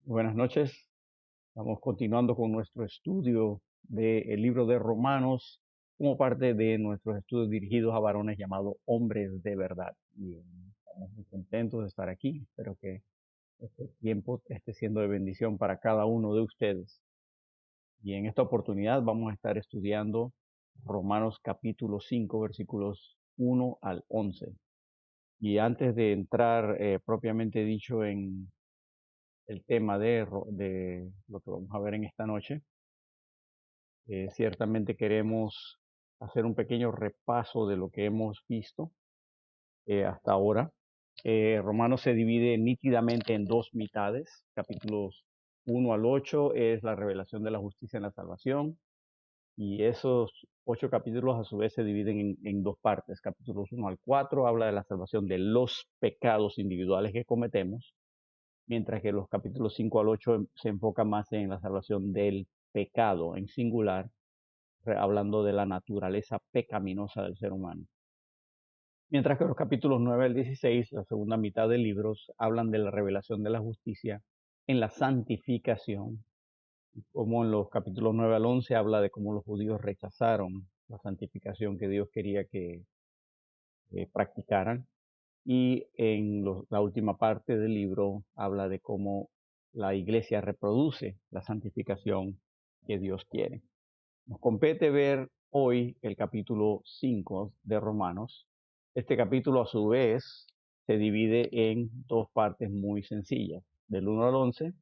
Buenas noches. Estamos continuando con nuestro estudio del libro de Romanos como parte de nuestros estudios dirigidos a varones llamados hombres de verdad. Y estamos muy contentos de estar aquí. Espero que este tiempo esté siendo de bendición para cada uno de ustedes. Y en esta oportunidad vamos a estar estudiando Romanos capítulo 5, versículos 1 al 11. Y antes de entrar propiamente dicho en el tema de lo que vamos a ver en esta noche. Ciertamente queremos hacer un pequeño repaso de lo que hemos visto hasta ahora. Romanos se divide nítidamente en dos mitades. Capítulos 1 al 8 es la revelación de la justicia en la salvación. Y esos 8 capítulos a su vez se dividen en dos partes. Capítulos 1 al 4 habla de la salvación de los pecados individuales que cometemos, mientras que los capítulos 5 al 8 se enfocan más en la salvación del pecado en singular, hablando de la naturaleza pecaminosa del ser humano. Mientras que los capítulos 9 al 16, la segunda mitad de libros, hablan de la revelación de la justicia en la santificación, como en los capítulos 9 al 11 habla de cómo los judíos rechazaron la santificación que Dios quería que practicaran. Y en la última parte del libro habla de cómo la iglesia reproduce la santificación que Dios quiere. Nos compete ver hoy el capítulo 5 de Romanos. Este capítulo a su vez se divide en dos partes muy sencillas. Del 1 al 11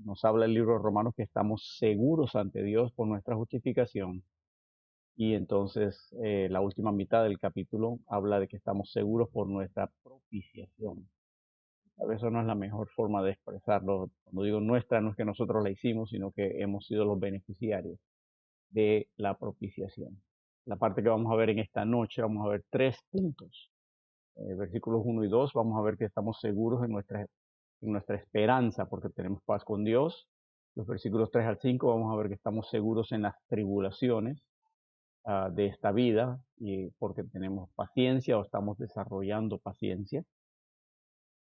nos habla el libro de Romanos que estamos seguros ante Dios por nuestra justificación. Y entonces la última mitad del capítulo habla de que estamos seguros por nuestra propiciación. A veces no es la mejor forma de expresarlo. Cuando digo nuestra, no es que nosotros la hicimos, sino que hemos sido los beneficiarios de la propiciación. La parte que vamos a ver en esta noche, vamos a ver 3 puntos. Versículos 1 y 2, vamos a ver que estamos seguros en nuestra esperanza porque tenemos paz con Dios. Los versículos 3 al 5, vamos a ver que estamos seguros en las tribulaciones de esta vida y porque tenemos paciencia o estamos desarrollando paciencia.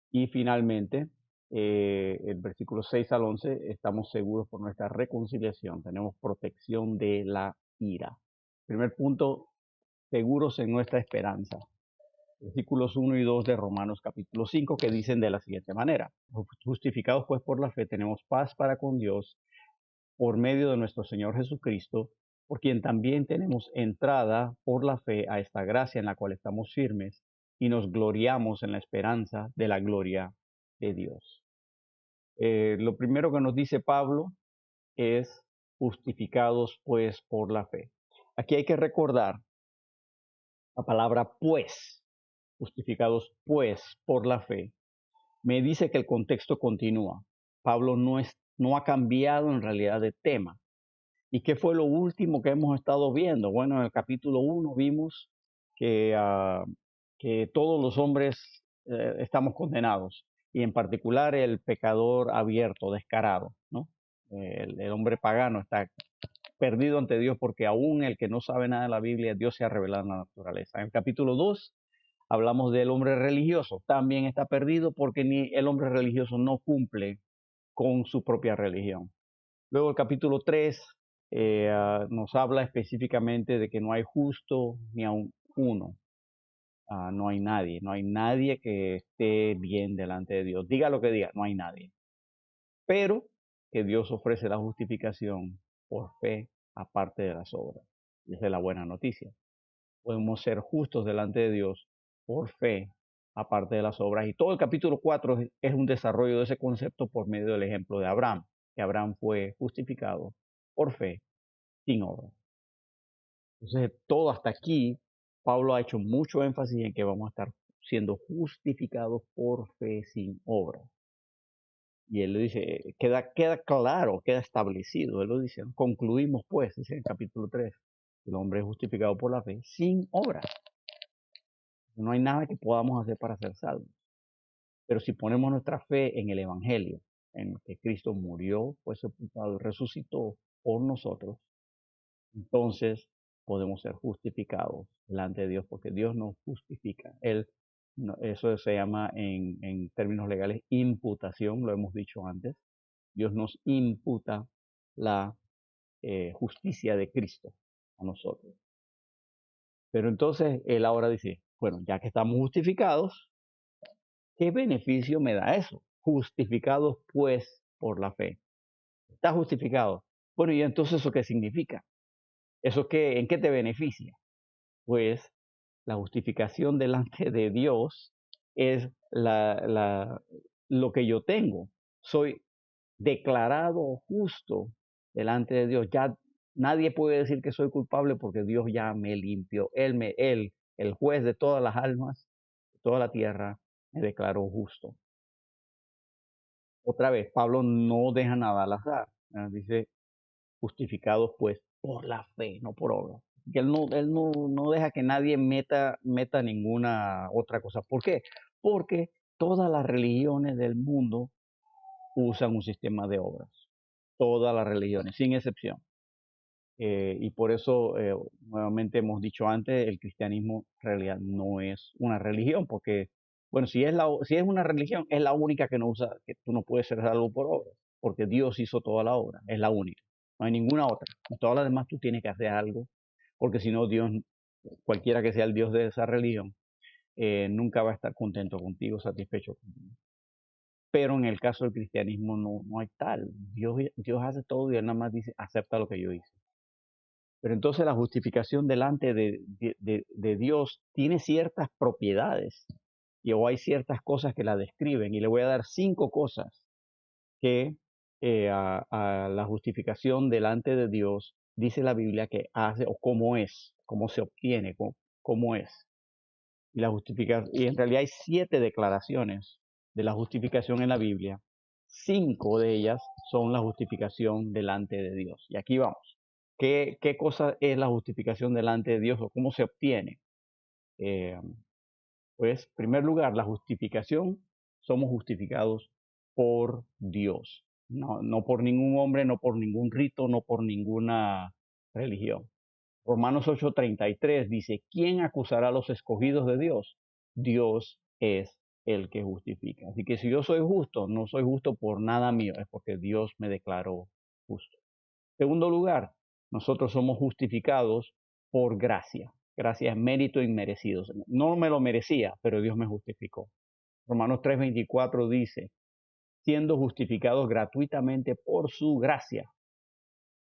Y finalmente, el versículo 6 al 11, estamos seguros por nuestra reconciliación, tenemos protección de la ira. Primer punto, seguros en nuestra esperanza. Versículos 1 y 2 de Romanos capítulo 5 que dicen de la siguiente manera: justificados pues por la fe tenemos paz para con Dios por medio de nuestro Señor Jesucristo, por quien también tenemos entrada por la fe a esta gracia en la cual estamos firmes y nos gloriamos en la esperanza de la gloria de Dios. Lo primero que nos dice Pablo es justificados pues por la fe. Aquí hay que recordar la palabra pues, justificados pues por la fe. Me dice que el contexto continúa. Pablo no ha cambiado en realidad de tema. ¿Y qué fue lo último que hemos estado viendo? Bueno, en el capítulo 1 vimos que, que todos los hombres estamos condenados, y en particular el pecador abierto, descarado, ¿no? El hombre pagano está perdido ante Dios porque aún el que no sabe nada de la Biblia, Dios se ha revelado en la naturaleza. En el capítulo 2 hablamos del hombre religioso, también está perdido porque ni el hombre religioso no cumple con su propia religión. Luego el capítulo 3 nos habla específicamente de que no hay justo ni aun uno. No hay nadie que esté bien delante de Dios. Diga lo que diga, no hay nadie. Pero que Dios ofrece la justificación por fe aparte de las obras. Y esa es la buena noticia. Podemos ser justos delante de Dios por fe aparte de las obras. Y todo el capítulo 4 es un desarrollo de ese concepto por medio del ejemplo de Abraham, que Abraham fue justificado por fe sin obra. Entonces, todo hasta aquí, Pablo ha hecho mucho énfasis en que vamos a estar siendo justificados por fe sin obra. Y él lo dice, queda claro, queda establecido. Él lo dice, ¿no? Concluimos pues, dice en el capítulo 3, el hombre es justificado por la fe sin obra. No hay nada que podamos hacer para ser salvos. Pero si ponemos nuestra fe en el Evangelio, en que Cristo murió, fue sepultado y resucitó por nosotros, entonces podemos ser justificados delante de Dios, porque Dios nos justifica. Él Eso se llama en términos legales imputación, lo hemos dicho antes. Dios nos imputa la justicia de Cristo a nosotros. Pero entonces él ahora dice, bueno, ya que estamos justificados, ¿qué beneficio me da eso? Justificados pues por la fe. ¿Estás justificado? Bueno, ¿y entonces eso qué significa? ¿Eso qué, en qué te beneficia? Pues la justificación delante de Dios es lo que yo tengo. Soy declarado justo delante de Dios. Ya nadie puede decir que soy culpable porque Dios ya me limpió. Él, el juez de todas las almas, de toda la tierra, me declaró justo. Otra vez, Pablo no deja nada al azar. Dice, justificados pues por la fe, no por obra. Que él no deja que nadie meta ninguna otra cosa. ¿Por qué? Porque todas las religiones del mundo usan un sistema de obras. Todas las religiones, sin excepción. Y por eso, nuevamente hemos dicho antes, el cristianismo en realidad no es una religión, porque, bueno, si es una religión, es la única que no usa, que tú no puedes ser salvo por obras, porque Dios hizo toda la obra, es la única. No hay ninguna otra. En todas las demás tú tienes que hacer algo, porque si no, Dios, cualquiera que sea el Dios de esa religión, nunca va a estar contento contigo, satisfecho contigo. Pero en el caso del cristianismo no hay tal. Dios hace todo y él nada más dice, acepta lo que yo hice. Pero entonces la justificación delante de Dios tiene ciertas propiedades o hay ciertas cosas que la describen. Y le voy a dar 5 cosas que a la justificación delante de Dios dice la Biblia que hace o cómo es, cómo se obtiene, cómo es. Y en realidad hay 7 declaraciones de la justificación en la Biblia. 5 de ellas son la justificación delante de Dios. Y aquí vamos. ¿Qué cosa es la justificación delante de Dios o cómo se obtiene? Eh, pues, en primer lugar, la justificación, somos justificados por Dios, no por ningún hombre, no por ningún rito, no por ninguna religión. Romanos 8:33 dice, ¿quién acusará a los escogidos de Dios? Dios es el que justifica. Así que si yo soy justo, no soy justo por nada mío, es porque Dios me declaró justo. Segundo lugar, nosotros somos justificados por gracia. Gracia es mérito inmerecido. No me lo merecía, pero Dios me justificó. Romanos 3:24 dice, siendo justificados gratuitamente por su gracia,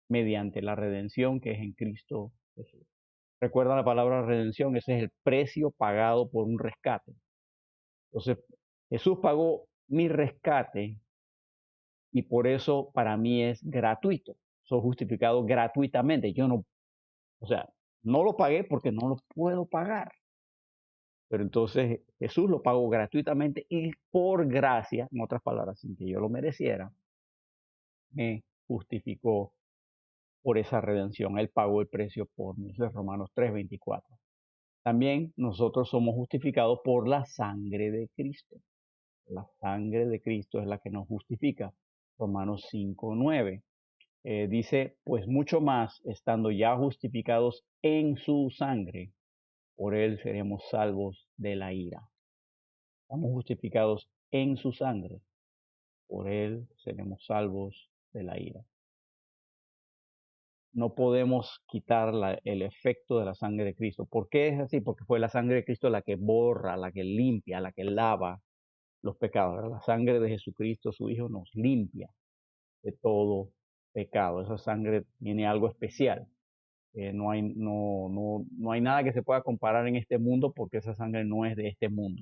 mediante la redención que es en Cristo Jesús. Recuerda la palabra redención, ese es el precio pagado por un rescate. Entonces, Jesús pagó mi rescate y por eso para mí es gratuito. Soy justificado gratuitamente. Yo no, o sea, no lo pagué porque no lo puedo pagar. Pero entonces Jesús lo pagó gratuitamente y por gracia, en otras palabras, sin que yo lo mereciera, me justificó por esa redención. Él pagó el precio por mí. Eso es Romanos 3:24. También nosotros somos justificados por la sangre de Cristo. La sangre de Cristo es la que nos justifica. Romanos 5:9. Dice, pues mucho más, estando ya justificados en su sangre, por él seremos salvos de la ira. Estamos justificados en su sangre, por él seremos salvos de la ira. No podemos quitar el efecto de la sangre de Cristo. ¿Por qué es así? Porque fue la sangre de Cristo la que borra, la que limpia, la que lava los pecados. ¿Verdad? La sangre de Jesucristo, su Hijo, nos limpia de todo pecado. Esa sangre tiene algo especial. No hay nada que se pueda comparar en este mundo porque esa sangre no es de este mundo.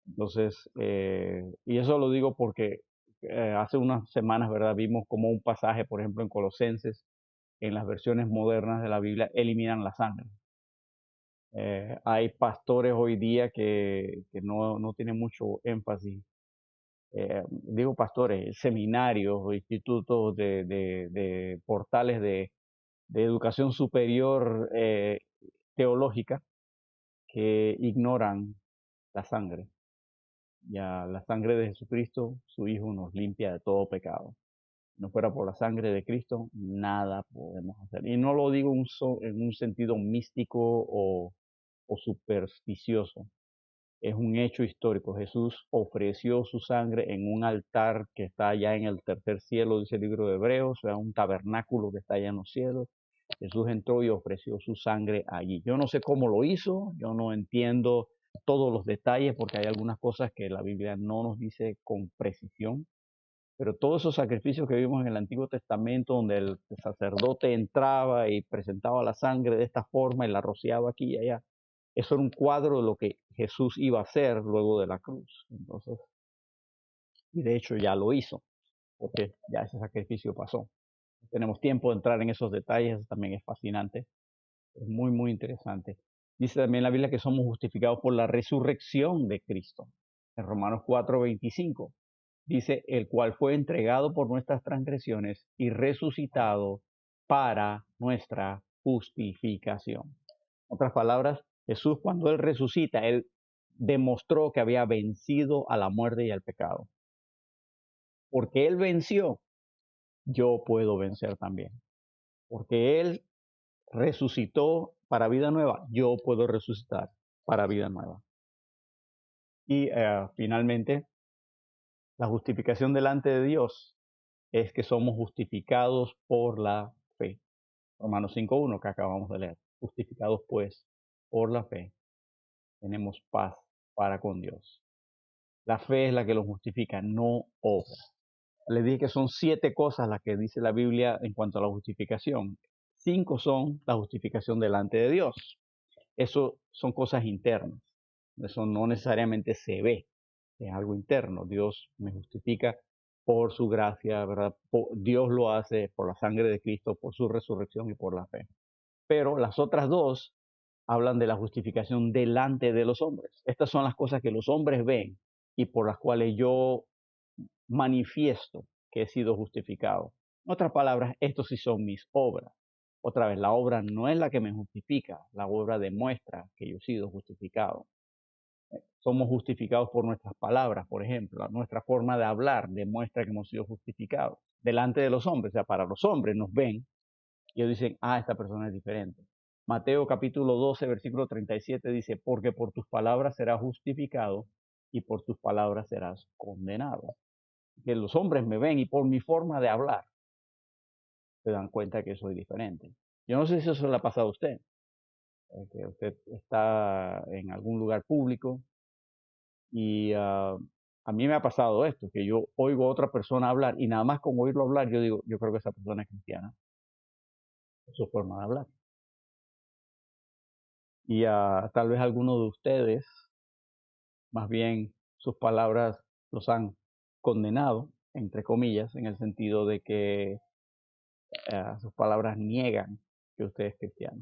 Entonces, y eso lo digo porque hace unas semanas, ¿verdad? Vimos como un pasaje, por ejemplo, en Colosenses, en las versiones modernas de la Biblia, eliminan la sangre. Hay pastores hoy día que no tienen mucho énfasis. Digo pastores, seminarios o institutos de portales de educación superior teológica que ignoran la sangre. Ya la sangre de Jesucristo, su Hijo, nos limpia de todo pecado. Si no fuera por la sangre de Cristo, nada podemos hacer. Y no lo digo en un sentido místico o supersticioso. Es un hecho histórico. Jesús ofreció su sangre en un altar que está allá en el tercer cielo, dice el libro de Hebreos, o sea, un tabernáculo que está allá en los cielos. Jesús entró y ofreció su sangre allí. Yo no sé cómo lo hizo, yo no entiendo todos los detalles porque hay algunas cosas que la Biblia no nos dice con precisión, pero todos esos sacrificios que vimos en el Antiguo Testamento, donde el sacerdote entraba y presentaba la sangre de esta forma y la rociaba aquí y allá, eso era un cuadro de lo que Jesús iba a hacer luego de la cruz. Entonces, y de hecho ya lo hizo, porque ya ese sacrificio pasó. Tenemos tiempo de entrar en esos detalles, también es fascinante, es muy, muy interesante. Dice también la Biblia que somos justificados por la resurrección de Cristo. En Romanos 4:25 dice, el cual fue entregado por nuestras transgresiones y resucitado para nuestra justificación. En otras palabras, Jesús cuando Él resucita, Él demostró que había vencido a la muerte y al pecado. Porque Él venció, yo puedo vencer también. Porque Él resucitó para vida nueva, yo puedo resucitar para vida nueva. Y finalmente, la justificación delante de Dios es que somos justificados por la fe. Romanos 5:1 que acabamos de leer. Justificados pues por la fe, tenemos paz para con Dios. La fe es la que lo justifica, no obra. Les dije que son 7 cosas las que dice la Biblia en cuanto a la justificación. 5 son la justificación delante de Dios. Eso son cosas internas. Eso no necesariamente se ve, es algo interno. Dios me justifica por su gracia, ¿verdad? Dios lo hace por la sangre de Cristo, por su resurrección y por la fe. Pero las otras dos hablan de la justificación delante de los hombres. Estas son las cosas que los hombres ven y por las cuales yo manifiesto que he sido justificado. En otras palabras, estos sí son mis obras. Otra vez, la obra no es la que me justifica, la obra demuestra que yo he sido justificado. Somos justificados por nuestras palabras, por ejemplo. Nuestra forma de hablar demuestra que hemos sido justificados delante de los hombres. O sea, para los hombres nos ven y ellos dicen, ah, esta persona es diferente. Mateo capítulo 12, versículo 37 dice, porque por tus palabras serás justificado y por tus palabras serás condenado. Que los hombres me ven y por mi forma de hablar se dan cuenta que soy diferente. Yo no sé si eso le ha pasado a usted, que usted está en algún lugar público y a mí me ha pasado esto, que yo oigo a otra persona hablar y nada más con oírlo hablar yo digo, yo creo que esa persona es cristiana, es su forma de hablar. Y tal vez algunos de ustedes, más bien sus palabras los han condenado, entre comillas, en el sentido de que sus palabras niegan que usted es cristiano.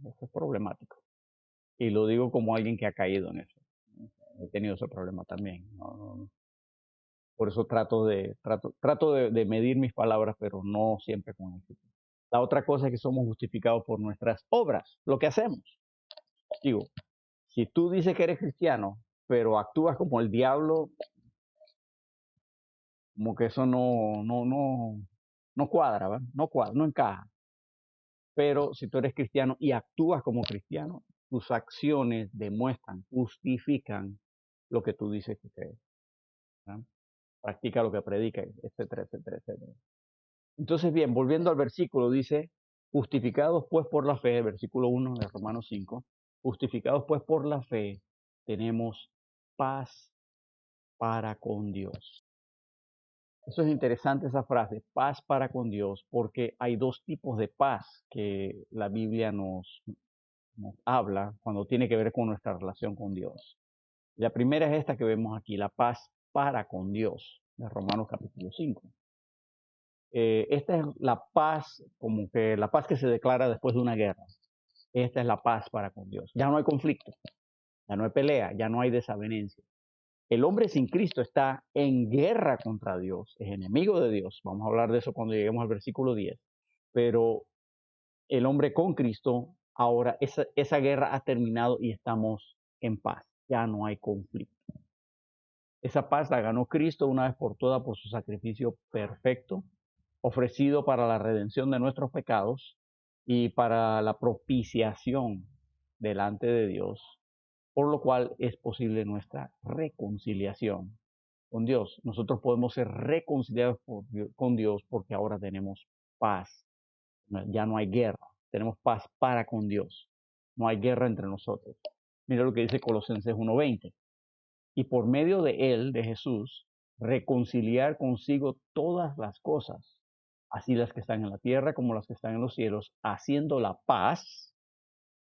Eso es problemático. Y lo digo como alguien que ha caído en eso. He tenido ese problema también. Por eso trato de medir mis palabras, pero no siempre con éxito. La otra cosa es que somos justificados por nuestras obras, lo que hacemos. Digo, si tú dices que eres cristiano, pero actúas como el diablo, como que eso no cuadra, ¿verdad? No cuadra, no encaja. Pero si tú eres cristiano y actúas como cristiano, tus acciones demuestran, justifican lo que tú dices que crees. ¿verdad? Practica lo que predica, etcétera, etcétera, etcétera. Entonces, bien, volviendo al versículo, dice, justificados pues por la fe, versículo 1 de Romanos 5, justificados pues por la fe, tenemos paz para con Dios. Eso es interesante esa frase, paz para con Dios, porque hay dos tipos de paz que la Biblia nos habla cuando tiene que ver con nuestra relación con Dios. La primera es esta que vemos aquí, la paz para con Dios, de Romanos capítulo 5. Esta es la paz, como que la paz que se declara después de una guerra. Esta es la paz para con Dios. Ya no hay conflicto, ya no hay pelea, ya no hay desavenencia. El hombre sin Cristo está en guerra contra Dios, es enemigo de Dios. Vamos a hablar de eso cuando lleguemos al versículo 10. Pero el hombre con Cristo, ahora esa guerra ha terminado y estamos en paz. Ya no hay conflicto. Esa paz la ganó Cristo una vez por todas por su sacrificio perfecto, ofrecido para la redención de nuestros pecados y para la propiciación delante de Dios por lo cual es posible nuestra reconciliación con Dios. Nosotros podemos ser reconciliados con Dios porque ahora tenemos paz. Ya no hay guerra, tenemos paz para con Dios. No hay guerra entre nosotros. Mira lo que dice Colosenses 1:20. Y por medio de él, de Jesús, reconciliar consigo todas las cosas, así las que están en la tierra como las que están en los cielos, haciendo la paz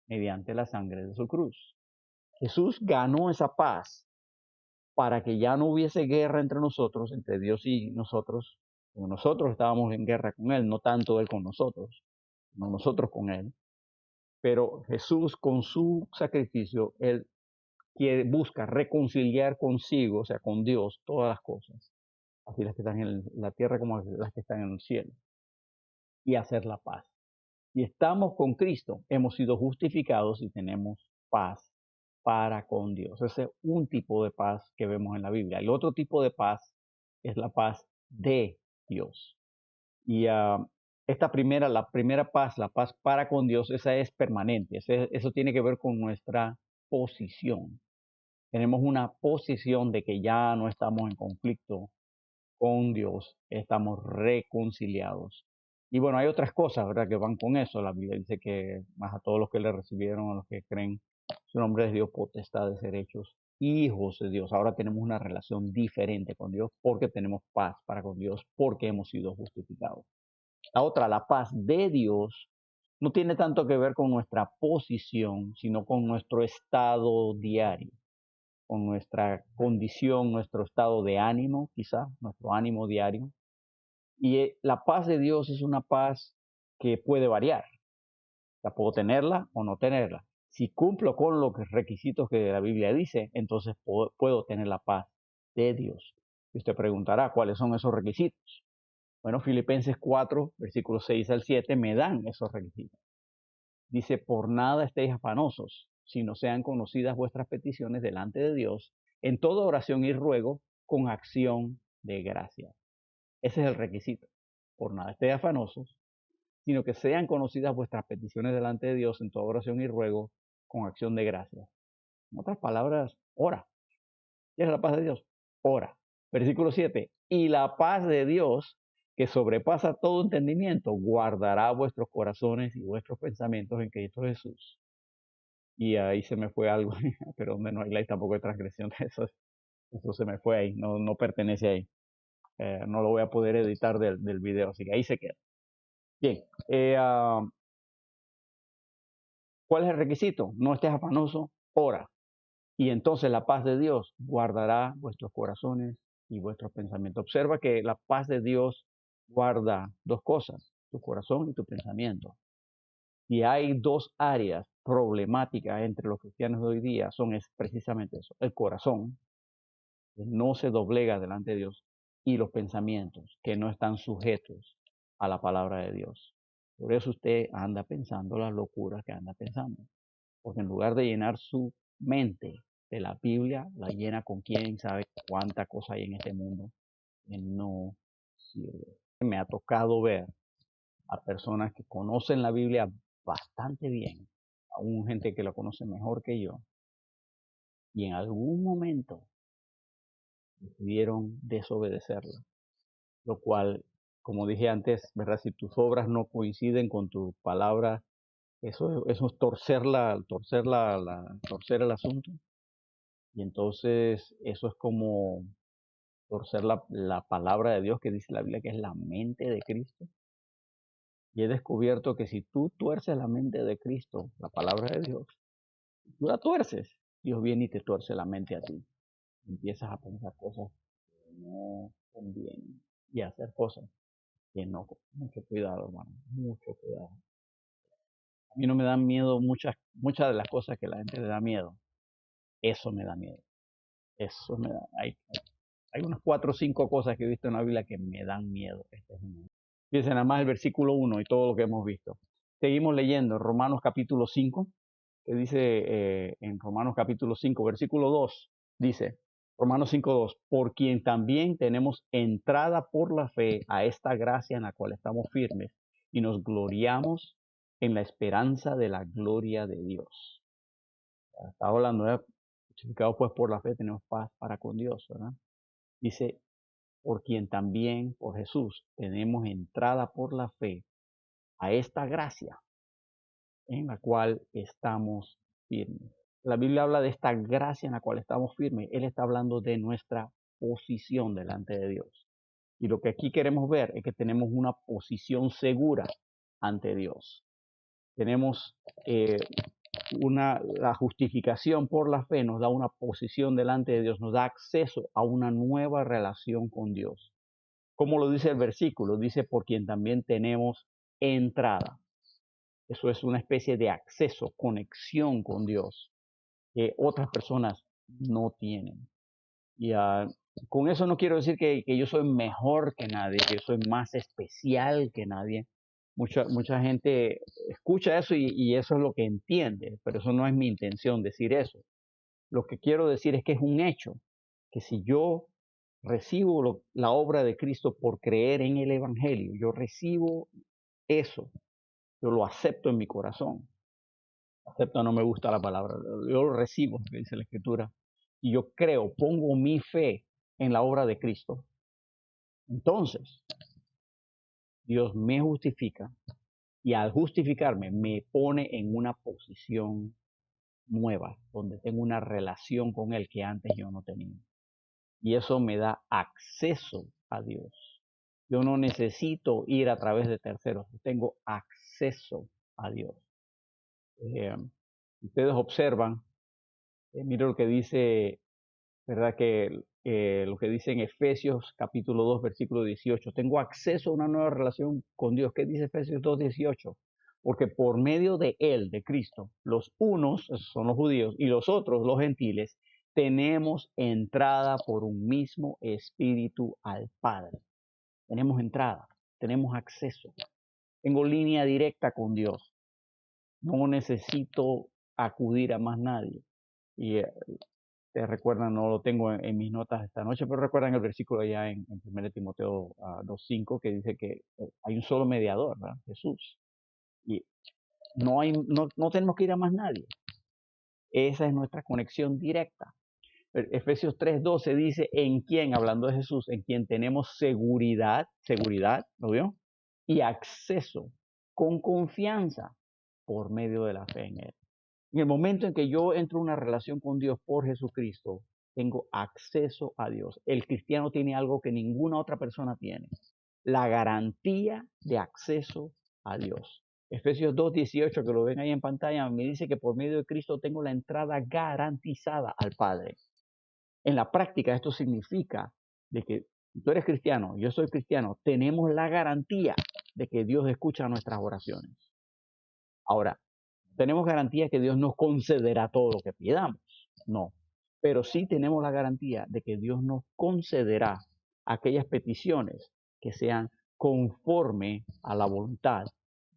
mediante la sangre de su cruz. Jesús ganó esa paz para que ya no hubiese guerra entre nosotros, entre Dios y nosotros. Porque nosotros estábamos en guerra con Él, no tanto Él con nosotros, no nosotros con Él. Pero Jesús, con su sacrificio, Él busca reconciliar consigo, o sea, con Dios, todas las cosas, así las que están en la tierra como las que están en el cielo, y hacer la paz. Y estamos con Cristo, hemos sido justificados y tenemos paz para con Dios. Ese es un tipo de paz que vemos en la Biblia. El otro tipo de paz es la paz de Dios. Y la primera paz, la paz para con Dios, esa es permanente. Eso tiene que ver con nuestra posición. Tenemos una posición de que ya no estamos en conflicto con Dios, estamos reconciliados. Y bueno, hay otras cosas, ¿verdad?, que van con eso. La Biblia dice que más a todos los que le recibieron, a los que creen, su nombre es Dios, potestad de ser hechos hijos de Dios. Ahora tenemos una relación diferente con Dios porque tenemos paz para con Dios, porque hemos sido justificados. La otra, la paz de Dios, no tiene tanto que ver con nuestra posición, sino con nuestro estado diario, con nuestra condición, nuestro estado de ánimo, quizá, nuestro ánimo diario. Y la paz de Dios es una paz que puede variar. La puedo tenerla o no tenerla. Si cumplo con los requisitos que la Biblia dice, entonces puedo tener la paz de Dios. Y usted preguntará, ¿cuáles son esos requisitos? Bueno, Filipenses 4, versículos 6 al 7, me dan esos requisitos. Dice, por nada estéis afanosos, sino sean conocidas vuestras peticiones delante de Dios, en toda oración y ruego, con acción de gracia. Ese es el requisito. Por nada estéis afanosos, sino que sean conocidas vuestras peticiones delante de Dios en toda oración y ruego, con acción de gracia. En otras palabras, ora. ¿Quieres la paz de Dios? Ora. Versículo 7. Y la paz de Dios, que sobrepasa todo entendimiento, guardará vuestros corazones y vuestros pensamientos en Cristo Jesús. Y ahí se me fue algo, pero donde no hay ley tampoco hay transgresión. Eso se me fue ahí, no pertenece ahí. No lo voy a poder editar del video, así que ahí se queda. Bien, ¿cuál es el requisito? No estés afanoso, ora. Y entonces la paz de Dios guardará vuestros corazones y vuestros pensamientos. Observa que la paz de Dios guarda dos cosas, tu corazón y tu pensamiento. Y hay dos áreas problemáticas entre los cristianos de hoy día, es precisamente eso, el corazón, que no se doblega delante de Dios, y los pensamientos, que no están sujetos a la palabra de Dios. Por eso usted anda pensando las locuras que anda pensando, porque en lugar de llenar su mente de la Biblia, la llena con quién sabe cuánta cosa hay en este mundo que no sirve. Me ha tocado ver a personas que conocen la Biblia bastante bien, aún gente que la conoce mejor que yo, y en algún momento decidieron desobedecerla, lo cual, como dije antes, ¿verdad? Si tus obras no coinciden con tu palabra, eso es torcer el asunto. Y entonces eso es como torcer la palabra de Dios, que dice la Biblia que es la mente de Cristo. Y he descubierto que si tú tuerces la mente de Cristo, la palabra de Dios, tú la tuerces, Dios viene y te tuerce la mente a ti. Empiezas a pensar cosas que no convienen y a hacer cosas que no. Mucho cuidado, hermano, mucho cuidado. A mí no me dan miedo muchas de las cosas que la gente le da miedo. Eso me da miedo. Eso me da. Hay unas 4 o 5 cosas que he visto en la Biblia que me dan miedo. Fíjense nada más el versículo 1 y todo lo que hemos visto. Seguimos leyendo Romanos capítulo 5, que dice en Romanos capítulo 5, versículo 2, dice, Romanos 5:2, por quien también tenemos entrada por la fe a esta gracia en la cual estamos firmes y nos gloriamos en la esperanza de la gloria de Dios. Está hablando, justificados pues por la fe tenemos paz para con Dios, ¿verdad? Dice, por quien también, por Jesús, tenemos entrada por la fe a esta gracia en la cual estamos firmes. La Biblia habla de esta gracia en la cual estamos firmes. Él está hablando de nuestra posición delante de Dios. Y lo que aquí queremos ver es que tenemos una posición segura ante Dios. Tenemos la justificación por la fe nos da una posición delante de Dios, nos da acceso a una nueva relación con Dios. Como lo dice el versículo, dice por quien también tenemos entrada. Eso es una especie de acceso, conexión con Dios que otras personas no tienen. Y con eso no quiero decir que yo soy mejor que nadie, que yo soy más especial que nadie. Mucha gente escucha eso y eso es lo que entiende, pero eso no es mi intención decir eso. Lo que quiero decir es que es un hecho, que si yo recibo la obra de Cristo por creer en el Evangelio, yo recibo eso, yo lo acepto en mi corazón. Acepto, no me gusta la palabra, yo lo recibo, que dice la Escritura, y yo creo, pongo mi fe en la obra de Cristo. Entonces, Dios me justifica y al justificarme me pone en una posición nueva, donde tengo una relación con Él que antes yo no tenía. Y eso me da acceso a Dios. Yo no necesito ir a través de terceros, tengo acceso a Dios. Ustedes observan, mire lo que dice, ¿verdad? Que lo que dice en Efesios capítulo 2, versículo 18. Tengo acceso a una nueva relación con Dios. ¿Qué dice Efesios 2, 18? Porque por medio de Él, de Cristo, los unos, esos son los judíos, y los otros, los gentiles, tenemos entrada por un mismo espíritu al Padre. Tenemos entrada, tenemos acceso. Tengo línea directa con Dios. No necesito acudir a más nadie. Y te recuerdan, no lo tengo en mis notas esta noche, pero recuerdan el versículo allá en 1 Timoteo 2:5 que dice que hay un solo mediador, ¿verdad? Jesús. Y no tenemos que ir a más nadie. Esa es nuestra conexión directa. Efesios 3:12 dice, en quien, hablando de Jesús, en quien tenemos seguridad, ¿lo vio? Y acceso con confianza por medio de la fe en Él. En el momento en que yo entro en una relación con Dios por Jesucristo, tengo acceso a Dios. El cristiano tiene algo que ninguna otra persona tiene, la garantía de acceso a Dios. Efesios 2:18, que lo ven ahí en pantalla, me dice que por medio de Cristo tengo la entrada garantizada al Padre. En la práctica esto significa de que tú eres cristiano, yo soy cristiano, tenemos la garantía de que Dios escucha nuestras oraciones. Ahora, ¿tenemos garantía que Dios nos concederá todo lo que pidamos? No, pero sí tenemos la garantía de que Dios nos concederá aquellas peticiones que sean conforme a la voluntad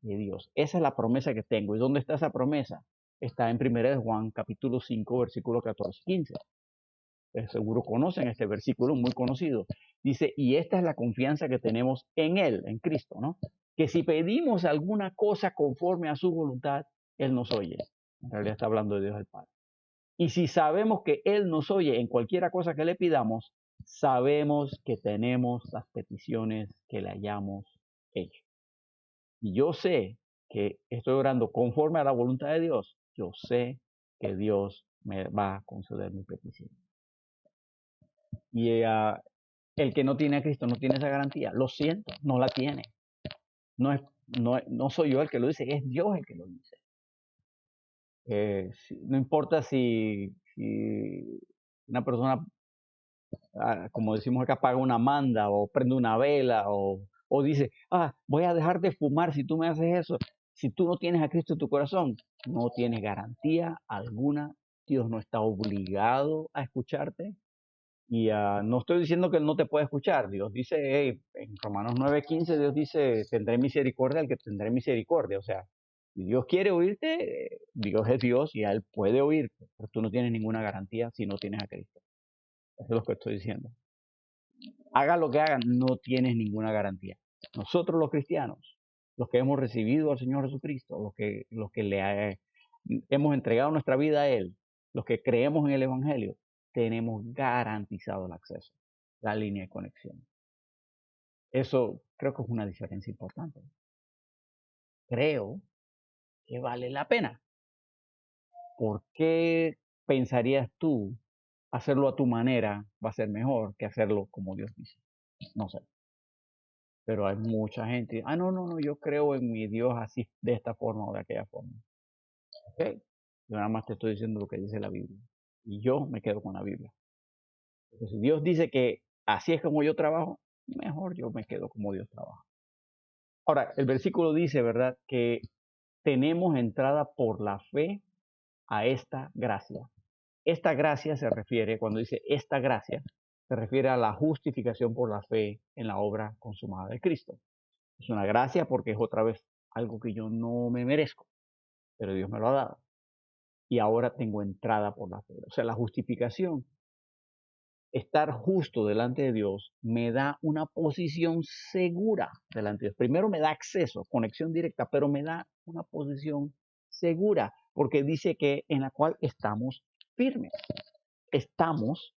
de Dios. Esa es la promesa que tengo. ¿Y dónde está esa promesa? Está en 1 de Juan capítulo 5, versículos 14 y 15. Seguro conocen este versículo, muy conocido. Dice, y esta es la confianza que tenemos en Él, en Cristo, ¿no? Que si pedimos alguna cosa conforme a su voluntad, Él nos oye. En realidad está hablando de Dios el Padre. Y si sabemos que Él nos oye en cualquiera cosa que le pidamos, sabemos que tenemos las peticiones que le hayamos hecho. Y yo sé que estoy orando conforme a la voluntad de Dios. Yo sé que Dios me va a conceder mi petición. Y el que no tiene a Cristo no tiene esa garantía. Lo siento, no la tiene. No, no soy yo el que lo dice, es Dios el que lo dice. No importa si una persona, como decimos acá, paga una manda o prende una vela o dice, voy a dejar de fumar si tú me haces eso. Si tú no tienes a Cristo en tu corazón, no tienes garantía alguna. Dios no está obligado a escucharte. Y no estoy diciendo que Él no te pueda escuchar. Dios dice, en Romanos 9:15, Dios dice, tendré misericordia al que tendré misericordia. O sea, si Dios quiere oírte, Dios es Dios y Él puede oírte. Pero tú no tienes ninguna garantía si no tienes a Cristo. Eso es lo que estoy diciendo. Haga lo que hagan, no tienes ninguna garantía. Nosotros los cristianos, los que hemos recibido al Señor Jesucristo, los que hemos entregado nuestra vida a Él, los que creemos en el Evangelio, tenemos garantizado el acceso, la línea de conexión. Eso creo que es una diferencia importante. Creo que vale la pena. ¿Por qué pensarías tú hacerlo a tu manera va a ser mejor que hacerlo como Dios dice? No sé. Pero hay mucha gente, no, yo creo en mi Dios así, de esta forma o de aquella forma. Ok, yo nada más te estoy diciendo lo que dice la Biblia. Y yo me quedo con la Biblia. Porque si Dios dice que así es como yo trabajo, mejor yo me quedo como Dios trabaja. Ahora, el versículo dice, ¿verdad?, que tenemos entrada por la fe a esta gracia. Esta gracia se refiere, cuando dice esta gracia, se refiere a la justificación por la fe en la obra consumada de Cristo. Es una gracia porque es otra vez algo que yo no me merezco, pero Dios me lo ha dado. Y ahora tengo entrada por la fe. O sea, la justificación, estar justo delante de Dios, me da una posición segura delante de Dios. Primero me da acceso, conexión directa, pero me da una posición segura, porque dice que en la cual estamos firmes. Estamos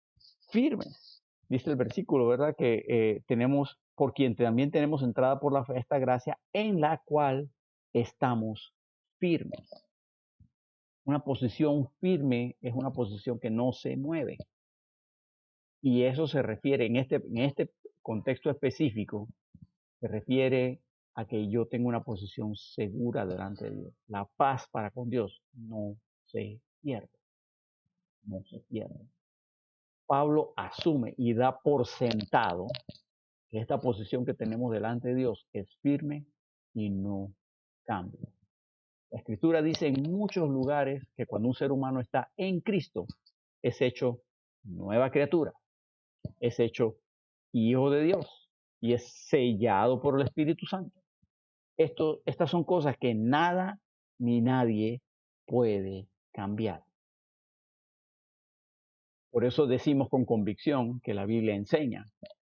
firmes. Dice el versículo, ¿verdad? Que tenemos, por quien también tenemos entrada por la fe, esta gracia en la cual estamos firmes. Una posición firme es una posición que no se mueve. Y eso se refiere, en este contexto específico, se refiere a que yo tengo una posición segura delante de Dios. La paz para con Dios no se pierde. No se pierde. Pablo asume y da por sentado que esta posición que tenemos delante de Dios es firme y no cambia. La Escritura dice en muchos lugares que cuando un ser humano está en Cristo, es hecho nueva criatura, es hecho hijo de Dios y es sellado por el Espíritu Santo. Estas son cosas que nada ni nadie puede cambiar. Por eso decimos con convicción que la Biblia enseña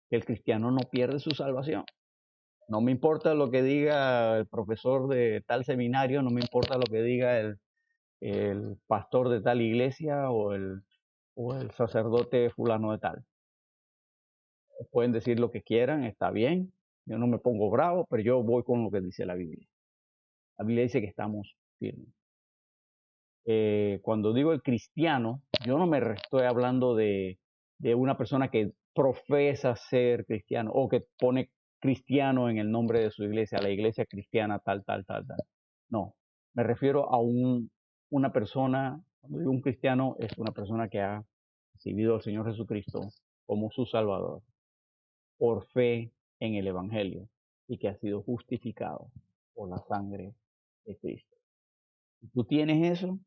que el cristiano no pierde su salvación. No me importa lo que diga el profesor de tal seminario, no me importa lo que diga el pastor de tal iglesia o el sacerdote fulano de tal. Pueden decir lo que quieran, está bien, yo no me pongo bravo, pero yo voy con lo que dice la Biblia. La Biblia dice que estamos firmes. Cuando digo el cristiano, yo no me estoy hablando de una persona que profesa ser cristiano o que pone cristiano en el nombre de su iglesia, la iglesia cristiana tal, tal, tal, tal. No, me refiero a una persona, cuando digo un cristiano, es una persona que ha recibido al Señor Jesucristo como su Salvador por fe en el Evangelio y que ha sido justificado por la sangre de Cristo. Si tú tienes eso,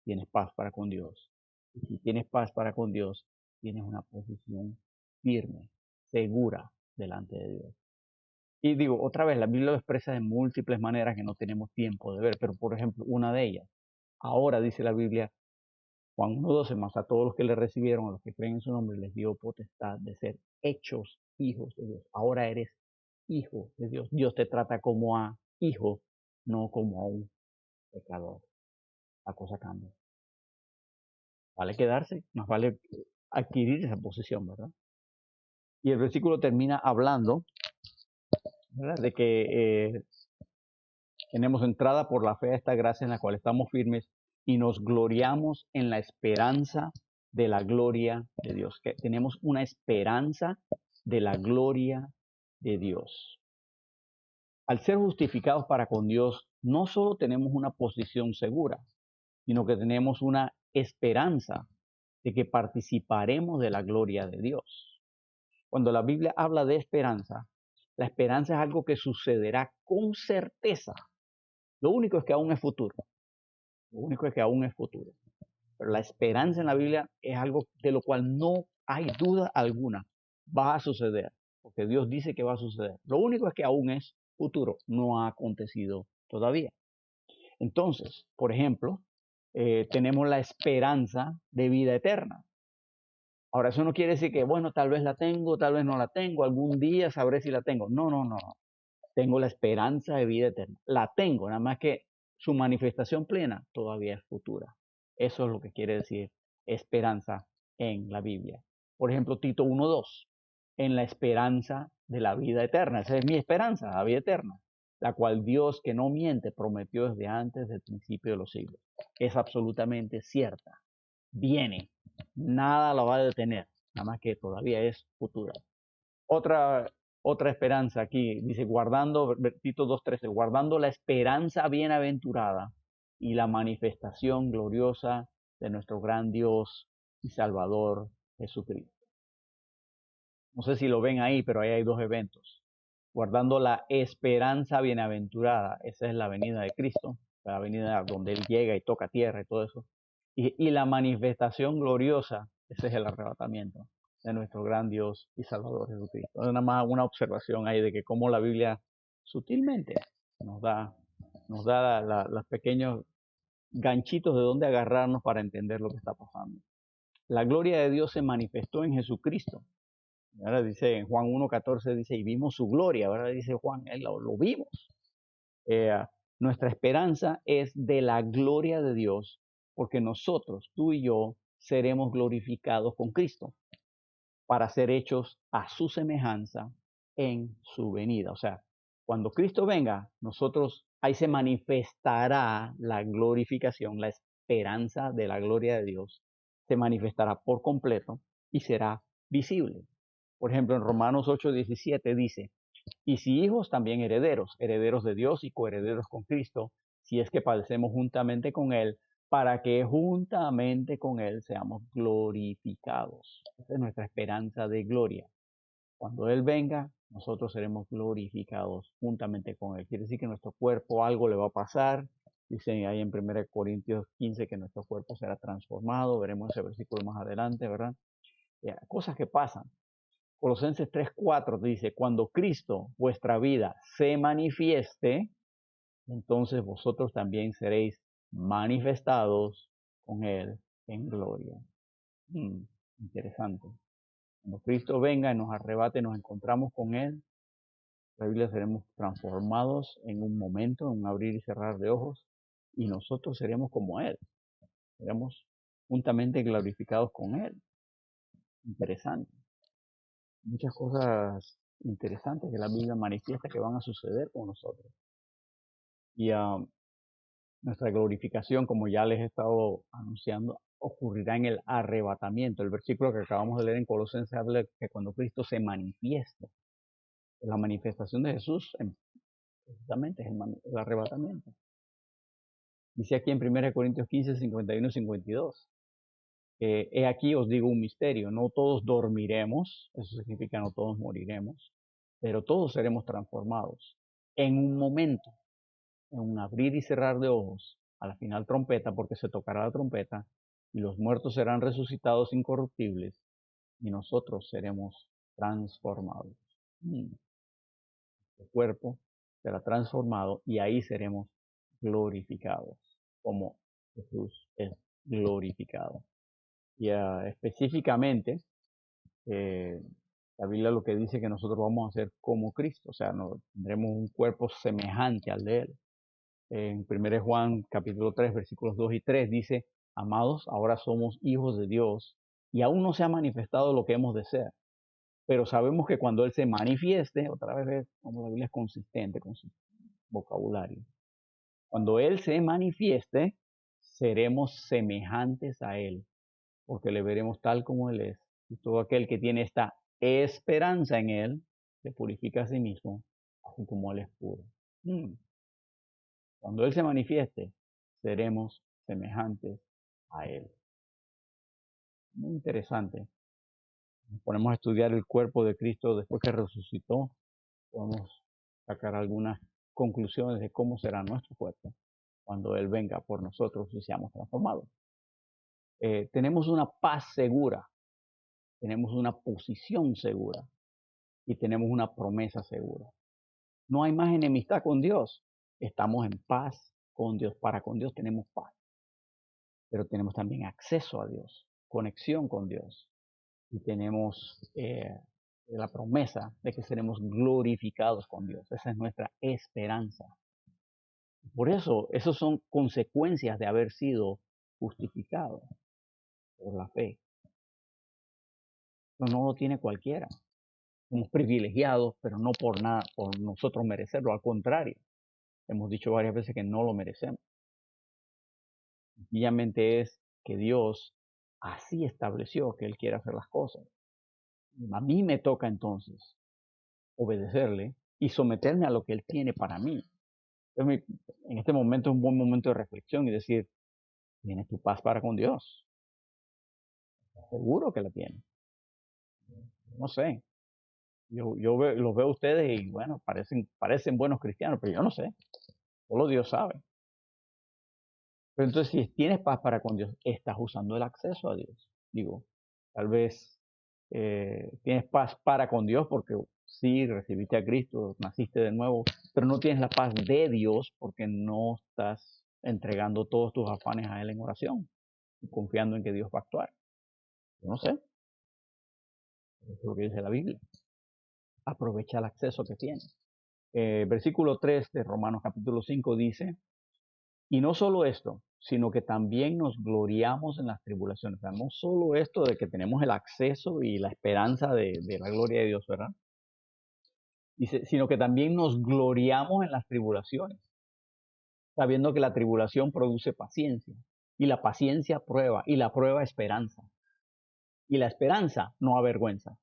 tienes paz para con Dios. Y si tienes paz para con Dios, tienes una posición firme, segura delante de Dios. Y digo, otra vez, la Biblia lo expresa de múltiples maneras que no tenemos tiempo de ver, pero por ejemplo, una de ellas, ahora dice la Biblia, Juan 1:12, más a todos los que le recibieron, a los que creen en su nombre, les dio potestad de ser hechos hijos de Dios. Ahora eres hijo de Dios. Dios te trata como a hijo, no como a un pecador. La cosa cambia. Vale quedarse, más vale adquirir esa posición, ¿verdad? Y el versículo termina hablando, ¿verdad?, de que tenemos entrada por la fe a esta gracia en la cual estamos firmes y nos gloriamos en la esperanza de la gloria de Dios. Que tenemos una esperanza de la gloria de Dios. Al ser justificados para con Dios, no solo tenemos una posición segura, sino que tenemos una esperanza de que participaremos de la gloria de Dios. Cuando la Biblia habla de esperanza, la esperanza es algo que sucederá con certeza. Lo único es que aún es futuro. Lo único es que aún es futuro. Pero la esperanza en la Biblia es algo de lo cual no hay duda alguna. Va a suceder, porque Dios dice que va a suceder. Lo único es que aún es futuro, no ha acontecido todavía. Entonces, por ejemplo, tenemos la esperanza de vida eterna. Ahora, eso no quiere decir que, bueno, tal vez la tengo, tal vez no la tengo, algún día sabré si la tengo. No, no, no. Tengo la esperanza de vida eterna. La tengo, nada más que su manifestación plena todavía es futura. Eso es lo que quiere decir esperanza en la Biblia. Por ejemplo, Tito 1:2, en la esperanza de la vida eterna. Esa es mi esperanza, la vida eterna, la cual Dios, que no miente, prometió desde antes del principio de los siglos. Es absolutamente cierta. Viene, nada la va a detener, nada más que todavía es futura. Otra, otra esperanza aquí, dice, guardando, Tito 2:13, guardando la esperanza bienaventurada y la manifestación gloriosa de nuestro gran Dios y Salvador Jesucristo. No sé si lo ven ahí, pero ahí hay dos eventos. Guardando la esperanza bienaventurada, esa es la venida de Cristo, la venida donde Él llega y toca tierra y todo eso. Y la manifestación gloriosa, ese es el arrebatamiento de nuestro gran Dios y Salvador Jesucristo. Es nada más una observación ahí de que cómo la Biblia sutilmente nos da, los pequeños ganchitos de dónde agarrarnos para entender lo que está pasando. La gloria de Dios se manifestó en Jesucristo. Ahora dice en Juan 1:14, dice, y vimos su gloria. Ahora dice Juan, lo vimos. Eh, Nuestra esperanza es de la gloria de Dios, porque nosotros, tú y yo, seremos glorificados con Cristo para ser hechos a su semejanza en su venida. O sea, cuando Cristo venga, nosotros, ahí se manifestará la glorificación, la esperanza de la gloria de Dios, se manifestará por completo y será visible. Por ejemplo, en Romanos 8:17 dice, y si hijos, también herederos, herederos de Dios y coherederos con Cristo, si es que padecemos juntamente con Él, para que juntamente con Él seamos glorificados. Esa es nuestra esperanza de gloria. Cuando Él venga, nosotros seremos glorificados juntamente con Él. Quiere decir que nuestro cuerpo algo le va a pasar. Dice ahí en 1 Corintios 15 que nuestro cuerpo será transformado. Veremos ese versículo más adelante, ¿verdad? Cosas que pasan. Colosenses 3:4 dice, cuando Cristo, vuestra vida, se manifieste, entonces vosotros también seréis manifestados con Él en gloria. Interesante. Cuando Cristo venga y nos arrebate, nos encontramos con Él, la Biblia seremos transformados en un momento, en un abrir y cerrar de ojos, y nosotros seremos como Él. Seremos juntamente glorificados con Él. Interesante. Muchas cosas interesantes que la Biblia manifiesta que van a suceder con nosotros. Y nuestra glorificación, como ya les he estado anunciando, ocurrirá en el arrebatamiento. El versículo que acabamos de leer en Colosenses habla de que cuando Cristo se manifieste, la manifestación de Jesús precisamente es el arrebatamiento. Dice aquí en 1 Corintios 15, 51 y 52. He aquí os digo un misterio, no todos dormiremos, eso significa no todos moriremos, pero todos seremos transformados en un momento, en un abrir y cerrar de ojos, a la final trompeta, porque se tocará la trompeta, y los muertos serán resucitados incorruptibles, y nosotros seremos transformados. El cuerpo será transformado y ahí seremos glorificados, como Jesús es glorificado. Y específicamente, eh, la Biblia lo que dice que nosotros vamos a ser como Cristo, o sea, tendremos un cuerpo semejante al de Él. En 1 Juan capítulo 3, versículos 2 y 3 dice, amados, ahora somos hijos de Dios y aún no se ha manifestado lo que hemos de ser, pero sabemos que cuando Él se manifieste, otra vez como la Biblia es consistente con su vocabulario, cuando Él se manifieste, seremos semejantes a Él, porque le veremos tal como Él es. Y todo aquel que tiene esta esperanza en Él, se purifica a sí mismo, así como Él es puro. Cuando Él se manifieste, seremos semejantes a Él. Muy interesante. Nos ponemos a estudiar el cuerpo de Cristo después que resucitó. Podemos sacar algunas conclusiones de cómo será nuestro cuerpo cuando Él venga por nosotros y seamos transformados. Tenemos una paz segura, tenemos una posición segura y tenemos una promesa segura. No hay más enemistad con Dios. Estamos en paz con Dios. Para con Dios tenemos paz. Pero tenemos también acceso a Dios, conexión con Dios. Y tenemos la promesa de que seremos glorificados con Dios. Esa es nuestra esperanza. Por eso, esas son consecuencias de haber sido justificado por la fe. Pero no lo tiene cualquiera. Somos privilegiados, pero no por nada, por nosotros merecerlo. Al contrario, hemos dicho varias veces que no lo merecemos. Sencillamente es que Dios así estableció que Él quiere hacer las cosas. A mí me toca entonces obedecerle y someterme a lo que Él tiene para mí. Entonces, en este momento es un buen momento de reflexión y decir, ¿tienes tu paz para con Dios? Seguro que la tienes. No sé. Los veo a ustedes y bueno, parecen buenos cristianos, pero yo no sé. Solo Dios sabe. Pero entonces, si tienes paz para con Dios, estás usando el acceso a Dios. Digo, tal vez tienes paz para con Dios porque sí, recibiste a Cristo, naciste de nuevo, pero no tienes la paz de Dios porque no estás entregando todos tus afanes a Él en oración y confiando en que Dios va a actuar. Yo no sé, eso es lo que dice la Biblia. Aprovecha el acceso que tienes. Versículo 3 de Romanos capítulo 5 dice, y no solo esto, sino que también nos gloriamos en las tribulaciones. O sea, no solo esto de que tenemos el acceso y la esperanza de la gloria de Dios, ¿verdad? Dice, sino que también nos gloriamos en las tribulaciones, sabiendo que la tribulación produce paciencia, y la paciencia prueba, y la prueba esperanza, y la esperanza no avergüenza,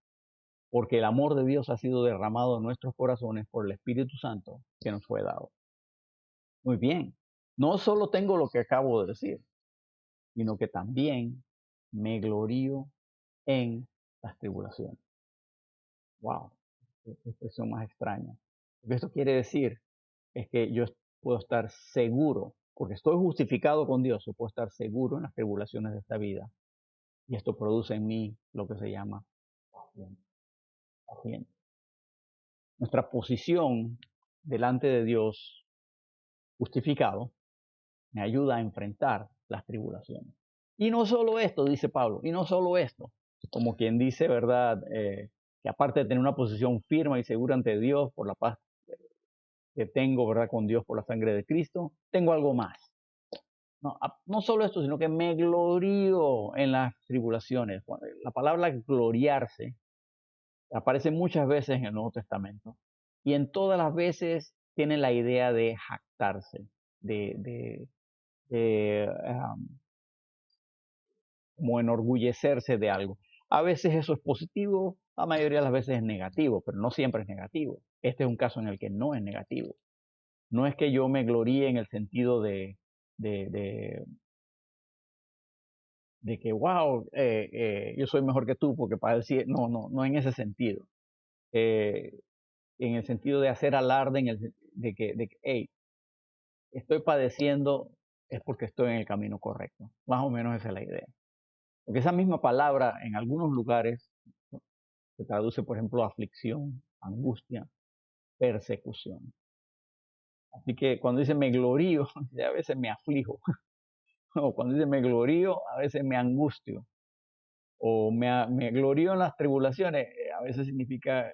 porque el amor de Dios ha sido derramado en nuestros corazones por el Espíritu Santo que nos fue dado. Muy bien, no solo tengo lo que acabo de decir, sino que también me glorío en las tribulaciones. Wow, qué expresión más extraña. Lo que esto quiere decir es que yo puedo estar seguro, porque estoy justificado con Dios, yo puedo estar seguro en las tribulaciones de esta vida. Y esto produce en mí lo que se llama paciencia. Nuestra posición delante de Dios justificado me ayuda a enfrentar las tribulaciones. Y no solo esto, dice Pablo, y no solo esto, como quien dice, ¿verdad? Que aparte de tener una posición firme y segura ante Dios por la paz que tengo, ¿verdad? Con Dios por la sangre de Cristo, tengo algo más. No, no solo esto, sino que me glorío en las tribulaciones. La palabra gloriarse aparece muchas veces en el Nuevo Testamento y en todas las veces tiene la idea de jactarse, de como enorgullecerse de algo. A veces eso es positivo, la mayoría de las veces es negativo, pero no siempre es negativo. Este es un caso en el que no es negativo. No es que yo me gloríe en el sentido de, de, de que, wow, yo soy mejor que tú, porque para decir, no en ese sentido. Eh, en el sentido de hacer alarde, de que, hey, estoy padeciendo, es porque estoy en el camino correcto. Más o menos esa es la idea. Porque esa misma palabra en algunos lugares se traduce, por ejemplo, aflicción, angustia, persecución. Así que cuando dice me glorío, a veces me aflijo. O cuando dice me glorío, a veces me angustio. O me glorío en las tribulaciones, a veces significa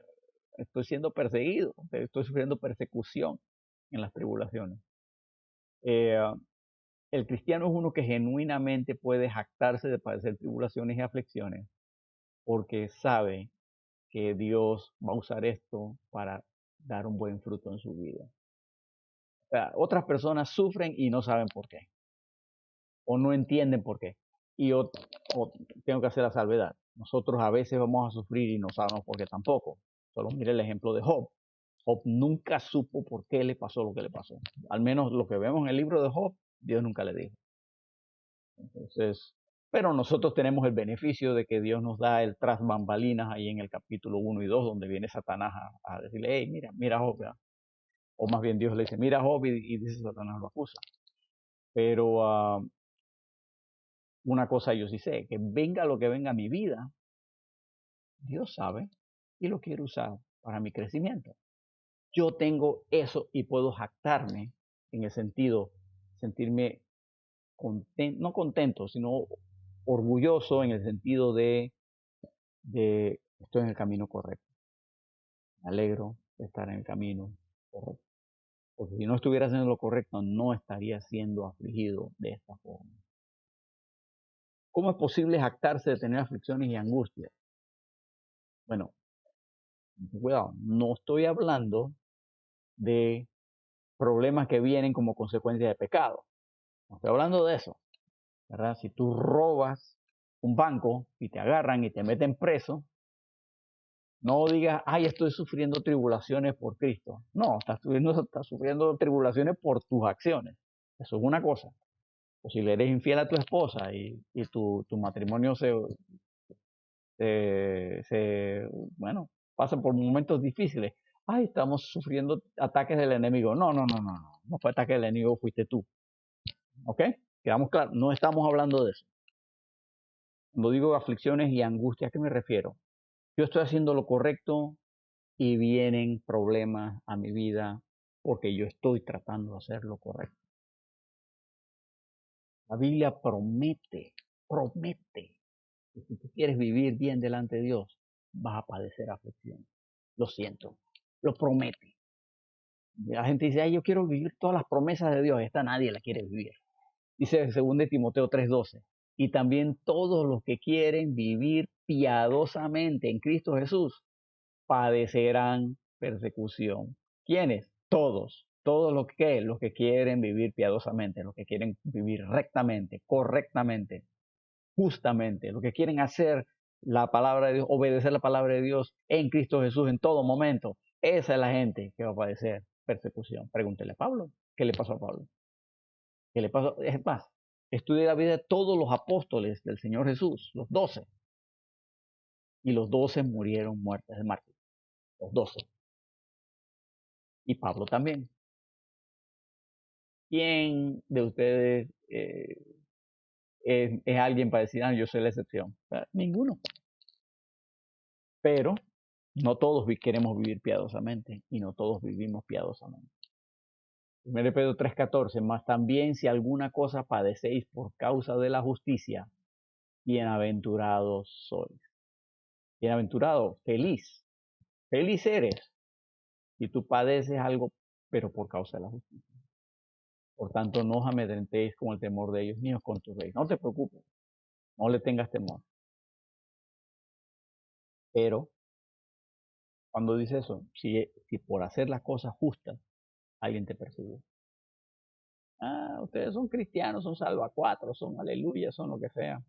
estoy siendo perseguido, estoy sufriendo persecución en las tribulaciones. Eh, el cristiano es uno que genuinamente puede jactarse de padecer tribulaciones y aflicciones porque sabe que Dios va a usar esto para dar un buen fruto en su vida. O sea, otras personas sufren y no saben por qué, o no entienden por qué. Y yo tengo que hacer la salvedad. Nosotros a veces vamos a sufrir y no sabemos por qué tampoco. Solo mire el ejemplo de Job. Job nunca supo por qué le pasó lo que le pasó. Al menos lo que vemos en el libro de Job, Dios nunca le dijo. Entonces, pero nosotros tenemos el beneficio de que Dios nos da el tras bambalinas ahí en el capítulo 1 y 2, donde viene Satanás a decirle, hey, mira Job, ¿verdad? O más bien Dios le dice, mira Job, y dice Satanás lo acusa. Pero una cosa yo sí sé, que venga lo que venga a mi vida, Dios sabe y lo quiere usar para mi crecimiento. Yo tengo eso y puedo jactarme en el sentido, sentirme contento, no contento, sino orgulloso en el sentido de estoy en el camino correcto. Me alegro de estar en el camino correcto. Porque si no estuviera haciendo lo correcto, no estaría siendo afligido de esta forma. ¿Cómo es posible jactarse de tener aflicciones y angustias? Bueno, cuidado, no estoy hablando de problemas que vienen como consecuencia de pecado. No estoy hablando de eso, ¿verdad? Si tú robas un banco y te agarran y te meten preso, no digas, ay, estoy sufriendo tribulaciones por Cristo. No, estás sufriendo tribulaciones por tus acciones. Eso es una cosa. O si le eres infiel a tu esposa y tu matrimonio bueno, pasa por momentos difíciles. Ay, estamos sufriendo ataques del enemigo. No, no, no, no, no. No fue ataque del enemigo, fuiste tú. ¿Ok? Quedamos claros. No estamos hablando de eso. Cuando digo aflicciones y angustias, ¿a qué me refiero? Yo estoy haciendo lo correcto y vienen problemas a mi vida porque yo estoy tratando de hacer lo correcto. La Biblia promete que si tú quieres vivir bien delante de Dios, vas a padecer aflicción. Lo siento, lo promete. La gente dice, ay, yo quiero vivir todas las promesas de Dios. Esta nadie la quiere vivir. Dice en 2 Timoteo 3:12. Y también todos los que quieren vivir piadosamente en Cristo Jesús padecerán persecución. ¿Quiénes? Todos. Todos los que quieren vivir piadosamente, los que quieren vivir rectamente, correctamente, justamente, los que quieren hacer la palabra de Dios, obedecer la palabra de Dios en Cristo Jesús en todo momento. Esa es la gente que va a padecer persecución. Pregúntele a Pablo. ¿Qué le pasó a Pablo? ¿Qué le pasó? Es más, estudia la vida de todos los apóstoles del Señor Jesús, los 12. Y los 12 murieron muertes de mártir. Los 12. Y Pablo también. ¿Quién de ustedes es alguien para decir, ah, yo soy la excepción? O sea, ninguno. Pero no todos queremos vivir piadosamente y no todos vivimos piadosamente. 1 Pedro 3:14, más también si alguna cosa padecéis por causa de la justicia, bienaventurados sois. Bienaventurado, feliz. Feliz eres si tú padeces algo, pero por causa de la justicia. Por tanto, no os amedrentéis con el temor de ellos, ni os conturbéis. No te preocupes, no le tengas temor. Pero, cuando dice eso, si por hacer las cosas justas alguien te persigue. Ah, ustedes son cristianos, son salvacuatros, son aleluya, son lo que sea.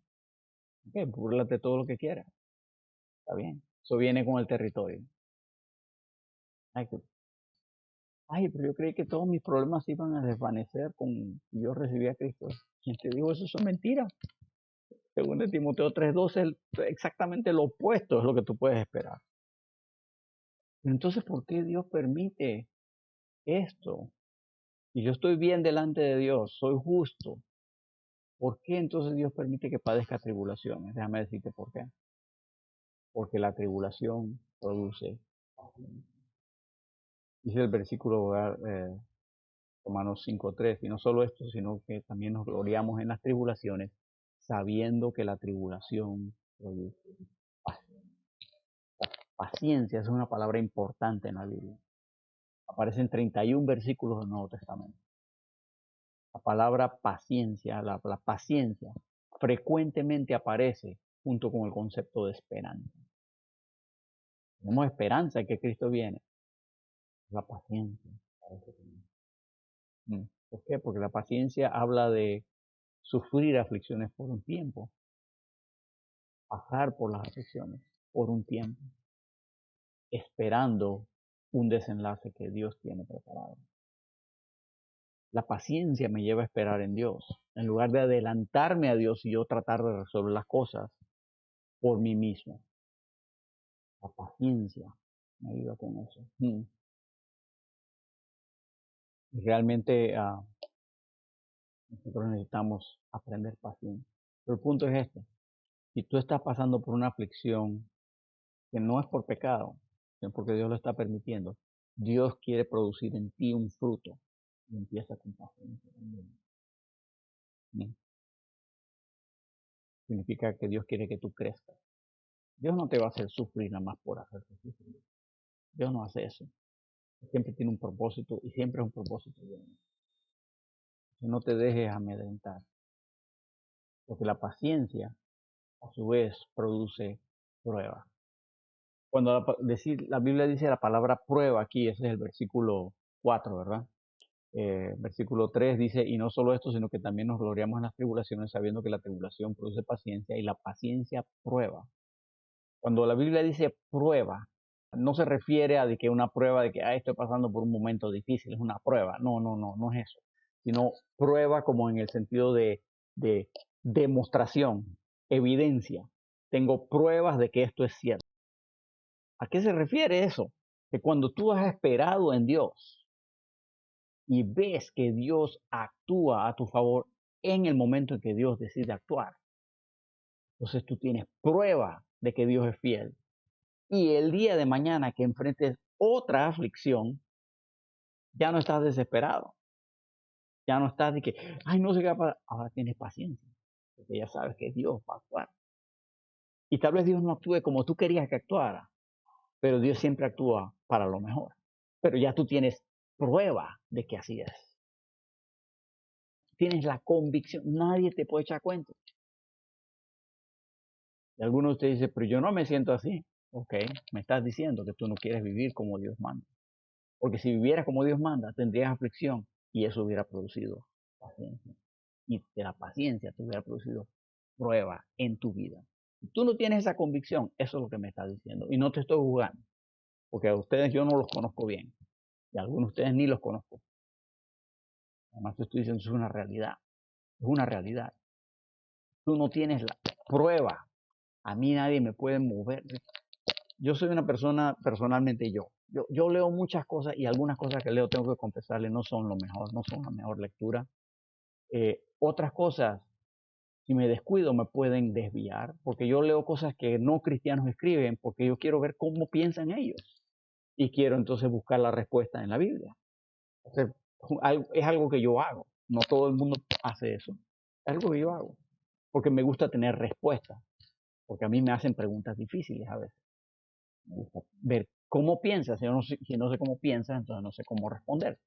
Ok, búrlate todo lo que quieras. Está bien. Eso viene con el territorio. Ay, pero yo creí que todos mis problemas se iban a desvanecer con yo recibí a Cristo. ¿Quién te dijo eso? Eso es mentira. Según de Timoteo 3:12, exactamente lo opuesto es lo que tú puedes esperar. Entonces, ¿por qué Dios permite esto? Y yo estoy bien delante de Dios, soy justo. ¿Por qué entonces Dios permite que padezca tribulaciones? Déjame decirte por qué. Porque la tribulación produce paciencia. Dice el versículo Romanos 5:3, y no solo esto, sino que también nos gloriamos en las tribulaciones, sabiendo que la tribulación produce paciencia. La paciencia es una palabra importante en la Biblia. Aparece en 31 versículos del Nuevo Testamento. La palabra paciencia, la paciencia, frecuentemente aparece junto con el concepto de esperanza. Tenemos esperanza de que Cristo viene. La paciencia. ¿Por qué? Porque la paciencia habla de sufrir aflicciones por un tiempo, pasar por las aflicciones por un tiempo, esperando un desenlace que Dios tiene preparado. La paciencia me lleva a esperar en Dios, en lugar de adelantarme a Dios y yo tratar de resolver las cosas por mí mismo. La paciencia me ayuda con eso. Y realmente nosotros necesitamos aprender paciencia. Pero el punto es este. Si tú estás pasando por una aflicción que no es por pecado, sino porque Dios lo está permitiendo, Dios quiere producir en ti un fruto. Y empieza con paciencia también. Significa que Dios quiere que tú crezcas. Dios no te va a hacer sufrir nada más por hacerte sufrir. Dios no hace eso. Siempre tiene un propósito y siempre es un propósito bueno. No te dejes amedrentar porque la paciencia a su vez produce prueba. Cuando la Biblia dice la palabra prueba aquí, ese es el versículo 4, ¿verdad? Versículo 3 dice, y no solo esto, sino que también nos gloriamos en las tribulaciones, sabiendo que la tribulación produce paciencia y la paciencia prueba. Cuando la Biblia dice prueba, no se refiere a de que una prueba de que estoy pasando por un momento difícil, es una prueba. No, no, no, no es eso. Sino prueba como en el sentido de demostración, evidencia. Tengo pruebas de que esto es cierto. ¿A qué se refiere eso? Que cuando tú has esperado en Dios y ves que Dios actúa a tu favor en el momento en que Dios decide actuar, entonces tú tienes prueba de que Dios es fiel. Y el día de mañana que enfrentes otra aflicción, ya no estás desesperado. Ya no estás de que, ay, no sé qué va a pasar. Ahora tienes paciencia, porque ya sabes que Dios va a actuar. Y tal vez Dios no actúe como tú querías que actuara, pero Dios siempre actúa para lo mejor. Pero ya tú tienes prueba de que así es. Tienes la convicción, nadie te puede echar cuenta. Y algunos de ustedes dicen, pero yo no me siento así. Ok, me estás diciendo que tú no quieres vivir como Dios manda. Porque si vivieras como Dios manda, tendrías aflicción y eso hubiera producido paciencia. Y de la paciencia te hubiera producido prueba en tu vida. Si tú no tienes esa convicción, eso es lo que me estás diciendo. Y no te estoy juzgando, porque a ustedes yo no los conozco bien. Y a algunos de ustedes ni los conozco. Además te estoy diciendo, es una realidad. Es una realidad. Tú no tienes la prueba. A mí nadie me puede mover. Yo soy una persona, personalmente yo leo muchas cosas y algunas cosas que leo, tengo que confesarle, no son lo mejor, no son la mejor lectura. Otras cosas, si me descuido, me pueden desviar, porque yo leo cosas que no cristianos escriben, porque yo quiero ver cómo piensan ellos. Y quiero entonces buscar la respuesta en la Biblia. Entonces, es algo que yo hago. No todo el mundo hace eso. Es algo que yo hago. Porque me gusta tener respuestas. Porque a mí me hacen preguntas difíciles a veces. Me gusta ver cómo piensas. Si no sé cómo piensas, entonces no sé cómo responder.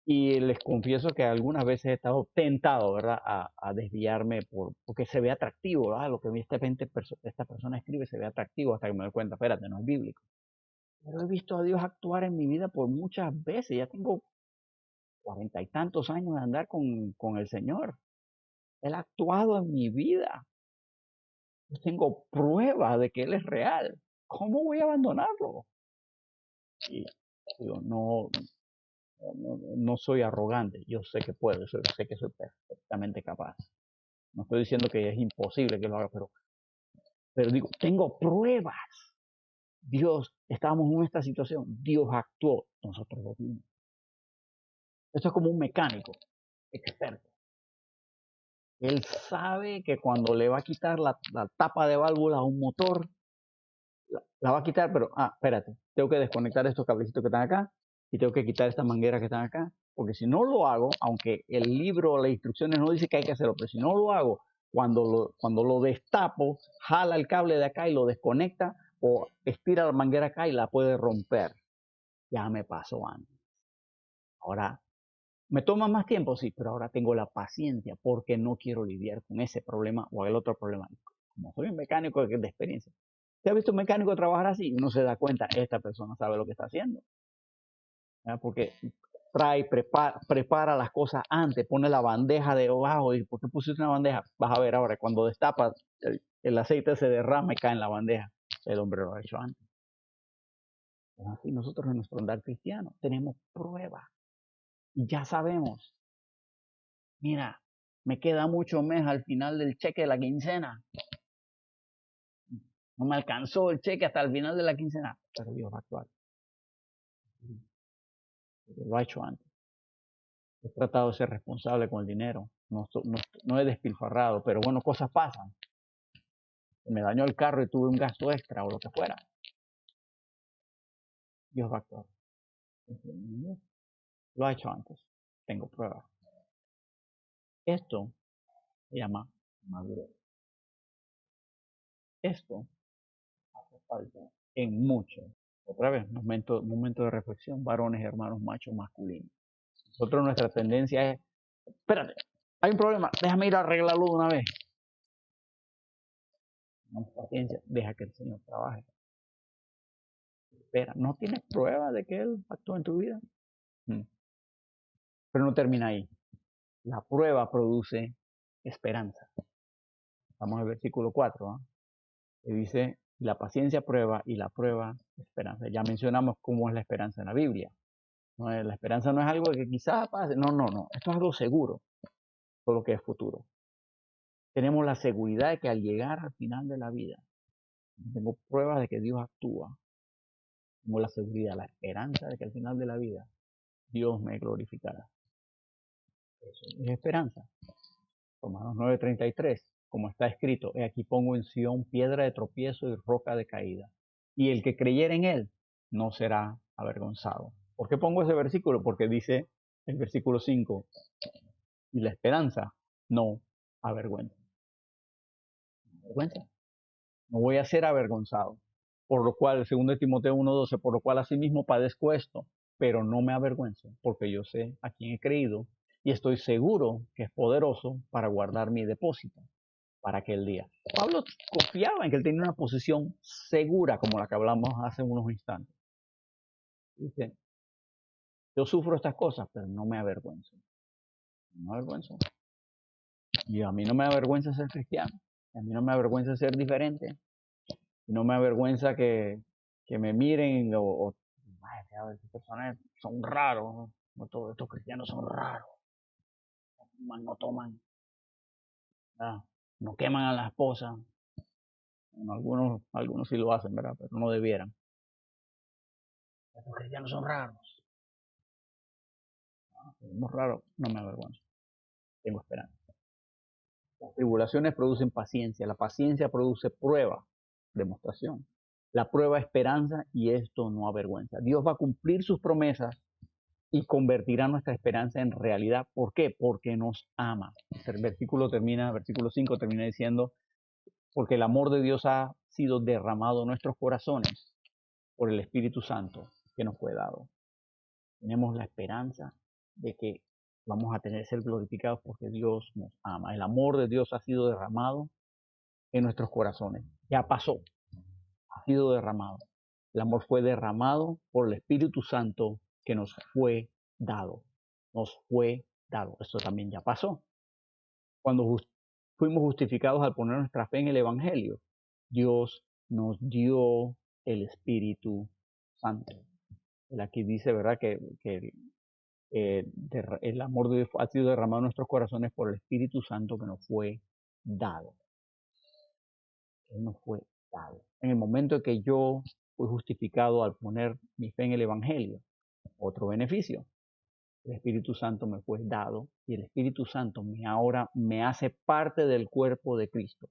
Y les confieso que algunas veces he estado tentado, ¿verdad?, a desviarme porque se ve atractivo, ¿verdad? Lo que esta persona escribe se ve atractivo hasta que me doy cuenta, espérate, no es bíblico. Pero he visto a Dios actuar en mi vida por muchas veces. Ya tengo 40 y tantos años de andar con el Señor. Él ha actuado en mi vida. Yo tengo pruebas de que Él es real. ¿Cómo voy a abandonarlo? Y digo, no soy arrogante. Yo sé que puedo, yo sé que soy perfectamente capaz. No estoy diciendo que es imposible que lo haga, pero digo, tengo pruebas. Dios, estábamos en esta situación, Dios actuó, nosotros lo vimos. Esto es como un mecánico experto. Él sabe que cuando le va a quitar la tapa de válvula a un motor, la va a quitar, pero, espérate, tengo que desconectar estos cablecitos que están acá y tengo que quitar estas mangueras que están acá, porque si no lo hago, aunque el libro o las instrucciones no dice que hay que hacerlo, pero si no lo hago, cuando lo destapo, jala el cable de acá y lo desconecta o estira la manguera acá y la puede romper. Ya me pasó antes. Ahora, ¿me toma más tiempo? Sí, pero ahora tengo la paciencia porque no quiero lidiar con ese problema o el otro problema. Como soy un mecánico de experiencia. ¿Te ha visto un mecánico trabajar así? Uno se da cuenta, esta persona sabe lo que está haciendo. ¿Verdad? Porque prepara las cosas antes, pone la bandeja debajo y ¿por qué pusiste una bandeja? Vas a ver ahora, cuando destapas, el aceite se derrama y cae en la bandeja. El hombre lo ha hecho antes. Así nosotros en nuestro andar cristiano tenemos pruebas y ya sabemos, mira, me queda mucho mes al final del cheque de la quincena. No me alcanzó el cheque hasta el final de la quincena, pero Dios va a actuar. Lo ha hecho antes. He tratado de ser responsable con el dinero. No he despilfarrado, pero bueno, cosas pasan. Me dañó el carro y tuve un gasto extra o lo que fuera. Dios va a actuar. Lo ha hecho antes. Tengo pruebas. Esto se llama madurez. Esto hace falta en mucho. Otra vez, momento de reflexión, varones, hermanos, machos, masculinos. Nosotros nuestra tendencia es, espérate, hay un problema, déjame ir a arreglarlo de una vez. Tengamos paciencia, deja que el Señor trabaje. Espera, ¿no tienes prueba de que Él actuó en tu vida? Mm. Pero no termina ahí. La prueba produce esperanza. Vamos al versículo 4, ¿ah? Que dice, la paciencia prueba y la prueba esperanza. Ya mencionamos cómo es la esperanza en la Biblia. La esperanza no es algo que quizás pase. No, no, no. Esto es algo seguro, todo lo que es futuro. Tenemos la seguridad de que al llegar al final de la vida, tengo pruebas de que Dios actúa. Tengo la seguridad, la esperanza de que al final de la vida Dios me glorificará. Eso es esperanza. Romanos 9:33, como está escrito, he aquí pongo en Sión piedra de tropiezo y roca de caída. Y el que creyere en él no será avergonzado. ¿Por qué pongo ese versículo? Porque dice el versículo 5, y la esperanza no avergüenza. Avergüenza. No voy a ser avergonzado. Por lo cual, segundo de Timoteo 1:12, por lo cual asimismo padezco esto, pero no me avergüenzo, porque yo sé a quién he creído y estoy seguro que es poderoso para guardar mi depósito para aquel día. Pablo confiaba en que él tenía una posición segura, como la que hablamos hace unos instantes. Dice, yo sufro estas cosas, pero no me avergüenzo. No me avergüenzo. Y a mí no me avergüenza ser cristiano. A mí no me avergüenza ser diferente. No me avergüenza que me miren o ay, estas personas son raros, ¿no? No todos estos cristianos son raros. No toman, ¿verdad? No queman a la esposa. Bueno, algunos sí lo hacen, ¿verdad? Pero no debieran. Estos cristianos son raros. Somos raros, no me avergüenzo. Tengo esperanza. Las tribulaciones producen paciencia. La paciencia produce prueba, demostración. La prueba esperanza y esto no avergüenza. Dios va a cumplir sus promesas y convertirá nuestra esperanza en realidad. ¿Por qué? Porque nos ama. El versículo 5 termina diciendo, porque el amor de Dios ha sido derramado en nuestros corazones por el Espíritu Santo que nos fue dado. Tenemos la esperanza de que vamos a tener ser glorificados porque Dios nos ama. El amor de Dios ha sido derramado en nuestros corazones. Ya pasó, ha sido derramado. El amor fue derramado por el Espíritu Santo que nos fue dado. Nos fue dado. Eso también ya pasó. Cuando fuimos justificados al poner nuestra fe en el Evangelio, Dios nos dio el Espíritu Santo. Él aquí dice, ¿verdad?, que el amor de Dios ha sido derramado en nuestros corazones por el Espíritu Santo que nos fue dado. Él nos fue dado. En el momento en que yo fui justificado al poner mi fe en el Evangelio, otro beneficio, el Espíritu Santo me fue dado y el Espíritu Santo ahora me hace parte del cuerpo de Cristo.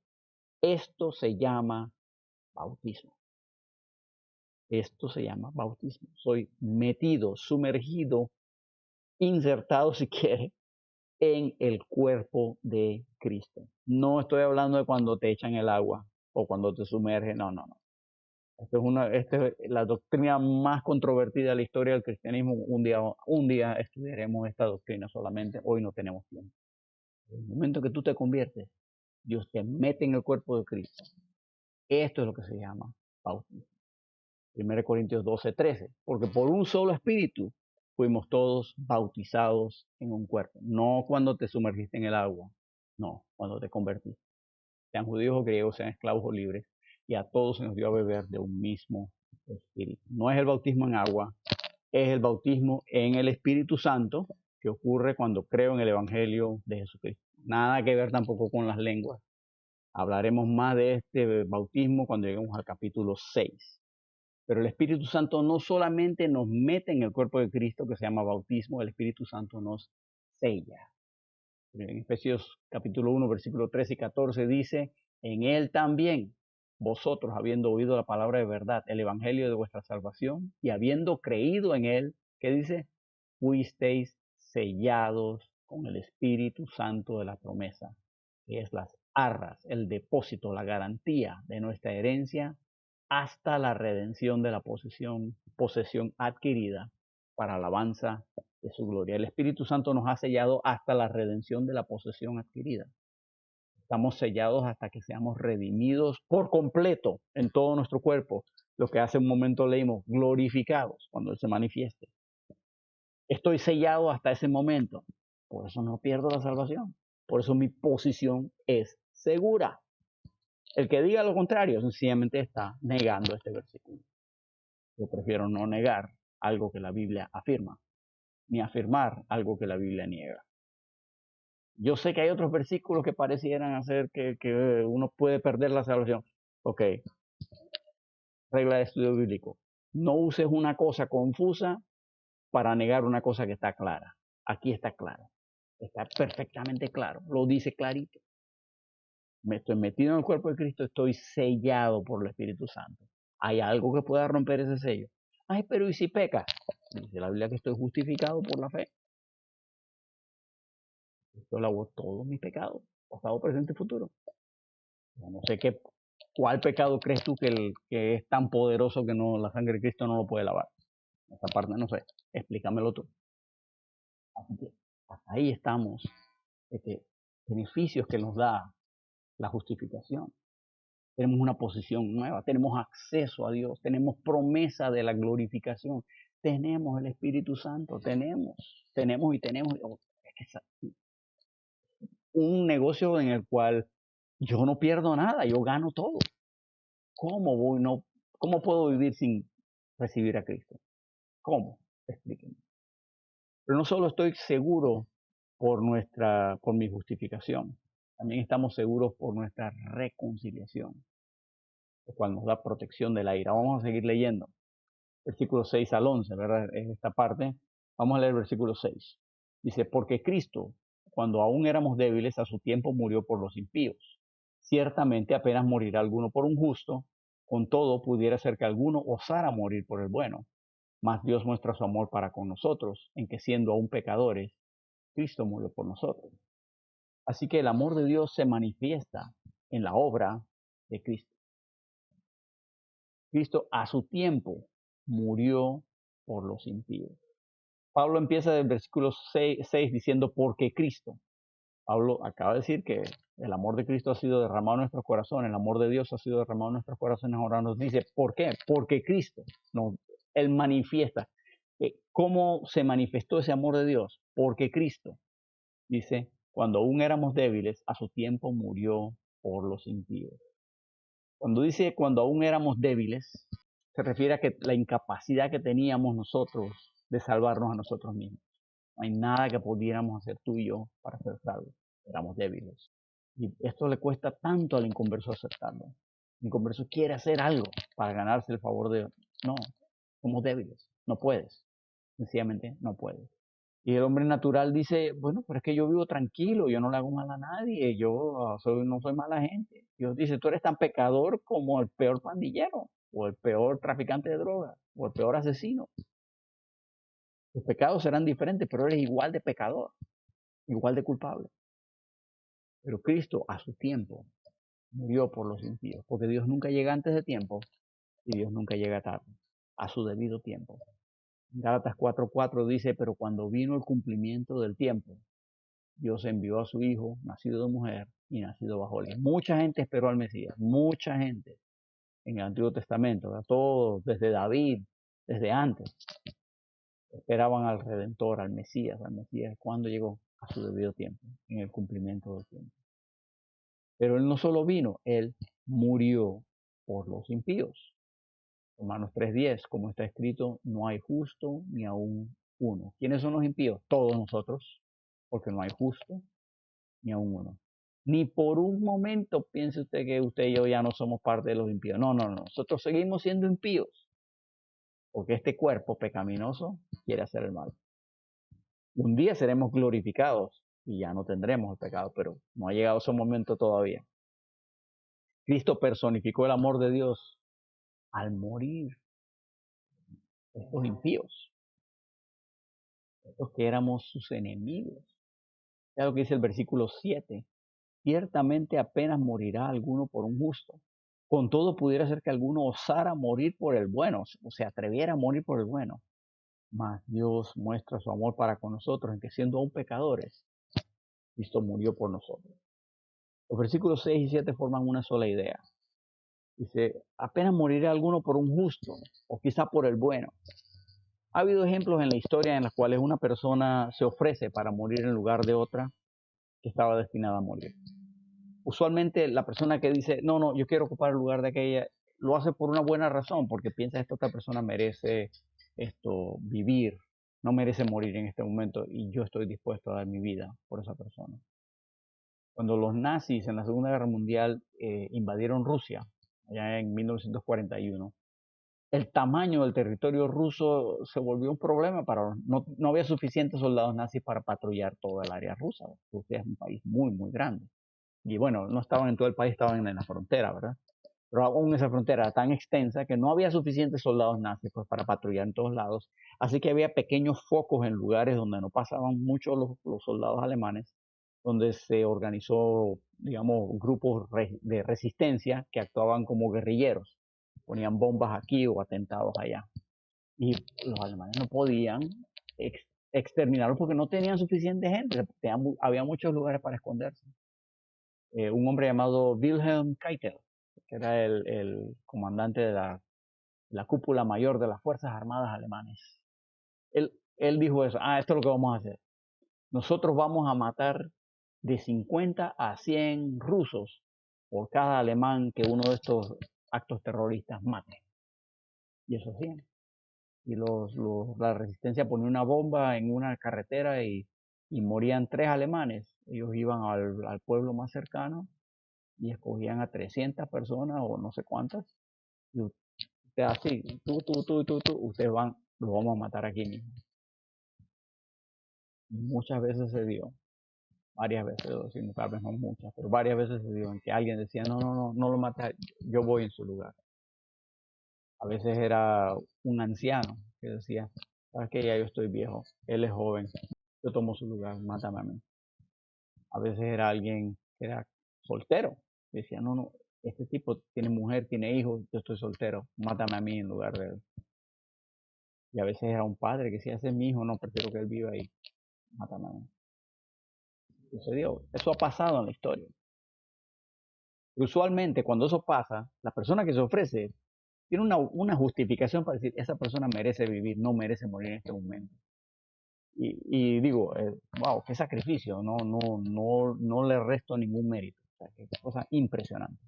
Esto se llama bautismo. Esto se llama bautismo. Soy metido, sumergido, insertado si quiere, en el cuerpo de Cristo. No estoy hablando de cuando te echan el agua o cuando te sumergen, no, no, no. Esta es la doctrina más controvertida de la historia del cristianismo. Un día estudiaremos esta doctrina solamente, hoy no tenemos tiempo. En el momento que tú te conviertes, Dios te mete en el cuerpo de Cristo. Esto es lo que se llama bautismo. 1 Corintios 12:13, porque por un solo espíritu fuimos todos bautizados en un cuerpo. No cuando te sumergiste en el agua, no, cuando te convertiste. Sean judíos o griegos, sean esclavos o libres, y a todos se nos dio a beber de un mismo espíritu. No es el bautismo en agua, es el bautismo en el Espíritu Santo, que ocurre cuando creo en el Evangelio de Jesucristo. Nada que ver tampoco con las lenguas. Hablaremos más de este bautismo cuando lleguemos al capítulo 6. Pero el Espíritu Santo no solamente nos mete en el cuerpo de Cristo, que se llama bautismo, el Espíritu Santo nos sella. En Efesios capítulo 1, versículo 13 y 14 dice, en Él también, vosotros habiendo oído la palabra de verdad, el Evangelio de vuestra salvación, y habiendo creído en Él, ¿qué dice? Fuisteis sellados con el Espíritu Santo de la promesa, que es las arras, el depósito, la garantía de nuestra herencia hasta la redención de la posesión adquirida para alabanza de su gloria. El Espíritu Santo nos ha sellado hasta la redención de la posesión adquirida. Estamos sellados hasta que seamos redimidos por completo en todo nuestro cuerpo. Lo que hace un momento leímos, glorificados cuando Él se manifieste. Estoy sellado hasta ese momento. Por eso no pierdo la salvación. Por eso mi posición es segura. El que diga lo contrario sencillamente está negando este versículo. Yo prefiero no negar algo que la Biblia afirma, ni afirmar algo que la Biblia niega. Yo sé que hay otros versículos que parecieran hacer que uno puede perder la salvación. Ok, regla de estudio bíblico. No uses una cosa confusa para negar una cosa que está clara. Aquí está claro. Está perfectamente claro. Lo dice clarito. Me estoy metido en el cuerpo de Cristo, estoy sellado por el Espíritu Santo. ¿Hay algo que pueda romper ese sello? Ay, pero ¿y si peca? Dice la Biblia que estoy justificado por la fe. Esto lavó todos mis pecados, pasado, presente y futuro. No sé cuál pecado crees tú que es tan poderoso que no, la sangre de Cristo no lo puede lavar. Esa parte no sé. Explícamelo tú. Así que hasta ahí estamos. Beneficios que nos da la justificación. Tenemos una posición nueva, tenemos acceso a Dios, tenemos promesa de la glorificación, tenemos el Espíritu Santo, tenemos y tenemos. Es que es un negocio en el cual yo no pierdo nada, yo gano todo. ¿Cómo puedo vivir sin recibir a Cristo? ¿Cómo? Explíquenme. Pero no solo estoy seguro por mi justificación, también estamos seguros por nuestra reconciliación, lo cual nos da protección de la ira. Vamos a seguir leyendo. Versículos 6 al 11, ¿verdad? Es esta parte. Vamos a leer el versículo 6. Dice, porque Cristo, cuando aún éramos débiles, a su tiempo murió por los impíos. Ciertamente apenas morirá alguno por un justo, con todo pudiera ser que alguno osara morir por el bueno. Mas Dios muestra su amor para con nosotros, en que siendo aún pecadores, Cristo murió por nosotros. Así que el amor de Dios se manifiesta en la obra de Cristo. Cristo a su tiempo murió por los impíos. Pablo empieza del versículo 6 diciendo, porque Cristo. Pablo acaba de decir que el amor de Cristo ha sido derramado en nuestros corazones, el amor de Dios ha sido derramado en nuestros corazones. Ahora nos dice, ¿por qué? Porque Cristo. No, Él manifiesta. ¿Cómo se manifestó ese amor de Dios? Porque Cristo, dice, cuando aún éramos débiles, a su tiempo murió por los impíos. Cuando dice cuando aún éramos débiles, se refiere a que la incapacidad que teníamos nosotros de salvarnos a nosotros mismos. No hay nada que pudiéramos hacer tú y yo para ser salvos. Éramos débiles. Y esto le cuesta tanto al inconverso aceptarlo. El inconverso quiere hacer algo para ganarse el favor de Dios. No, somos débiles. No puedes. Sencillamente no puedes. Y el hombre natural dice, bueno, pero es que yo vivo tranquilo, yo no le hago mal a nadie, yo no soy mala gente. Dios dice, tú eres tan pecador como el peor pandillero, o el peor traficante de drogas, o el peor asesino. Los pecados serán diferentes, pero eres igual de pecador, igual de culpable. Pero Cristo a su tiempo murió por los impíos, porque Dios nunca llega antes de tiempo y Dios nunca llega tarde, a su debido tiempo. Gálatas 4:4 dice, pero cuando vino el cumplimiento del tiempo, Dios envió a su Hijo, nacido de mujer y nacido bajo ley. Mucha gente esperó al Mesías, mucha gente en el Antiguo Testamento, ¿verdad? Todos, desde David, desde antes, esperaban al Redentor, al Mesías. Cuando llegó a su debido tiempo, en el cumplimiento del tiempo. Pero Él no solo vino, Él murió por los impíos. Romanos 3:10, como está escrito, no hay justo ni aún uno. ¿Quiénes son los impíos? Todos nosotros, porque no hay justo ni aún uno. Ni por un momento piense usted que usted y yo ya no somos parte de los impíos. No, no, no. Nosotros seguimos siendo impíos, porque este cuerpo pecaminoso quiere hacer el mal. Un día seremos glorificados y ya no tendremos el pecado, pero no ha llegado ese momento todavía. Cristo personificó el amor de Dios al morir. Estos impíos, estos que éramos sus enemigos. Es lo que dice el versículo 7. Ciertamente apenas morirá alguno por un justo. Con todo pudiera ser que alguno osara morir por el bueno, o se atreviera a morir por el bueno. Mas Dios muestra su amor para con nosotros, en que siendo aún pecadores, Cristo murió por nosotros. Los versículos 6 y 7 forman una sola idea. Dice, apenas morirá alguno por un justo, o quizá por el bueno. Ha habido ejemplos en la historia en los cuales una persona se ofrece para morir en lugar de otra que estaba destinada a morir. Usualmente la persona que dice, no, no, yo quiero ocupar el lugar de aquella, lo hace por una buena razón, porque piensa que esta otra persona merece vivir, no merece morir en este momento, y yo estoy dispuesto a dar mi vida por esa persona. Cuando los nazis en la Segunda Guerra Mundial invadieron Rusia, allá en 1941, el tamaño del territorio ruso se volvió un problema no había suficientes soldados nazis para patrullar toda el área rusa. Rusia es un país muy, muy grande. Y bueno, no estaban en todo el país, estaban en la frontera, ¿verdad? Pero aún esa frontera era tan extensa que no había suficientes soldados nazis pues, para patrullar en todos lados. Así que había pequeños focos en lugares donde no pasaban mucho los soldados alemanes, donde se organizó, digamos, grupos de resistencia que actuaban como guerrilleros. Ponían bombas aquí o atentados allá. Y los alemanes no podían exterminarlos porque no tenían suficiente gente. Había muchos lugares para esconderse. Un hombre llamado Wilhelm Keitel, que era el comandante de la cúpula mayor de las Fuerzas Armadas alemanes. Él dijo eso, esto es lo que vamos a hacer. Nosotros vamos a matar de 50 a 100 rusos por cada alemán que uno de estos actos terroristas mate. Y eso hacían. Y la resistencia ponía una bomba en una carretera y morían 3 alemanes. Ellos iban al pueblo más cercano y escogían a 300 personas o no sé cuántas. Y usted así, ustedes los vamos a matar aquí mismo. Muchas veces se dio, varias veces, tal vez no muchas, pero varias veces se dio en que alguien decía, no, no, no, no lo mata, yo voy en su lugar. A veces era un anciano que decía, sabes que ya yo estoy viejo, él es joven, yo tomo su lugar, mátame a mí. A veces era alguien que era soltero, decía, no, no, este tipo tiene mujer, tiene hijos, yo estoy soltero, mátame a mí en lugar de él. Y a veces era un padre que decía, ese es mi hijo, no, prefiero que él viva ahí, mátame a mí. Sucedió, eso ha pasado en la historia. Usualmente cuando eso pasa, la persona que se ofrece tiene una justificación para decir, esa persona merece vivir, no merece morir en este momento. Y digo, wow, qué sacrificio, no le resto ningún mérito. O sea, qué cosa impresionante.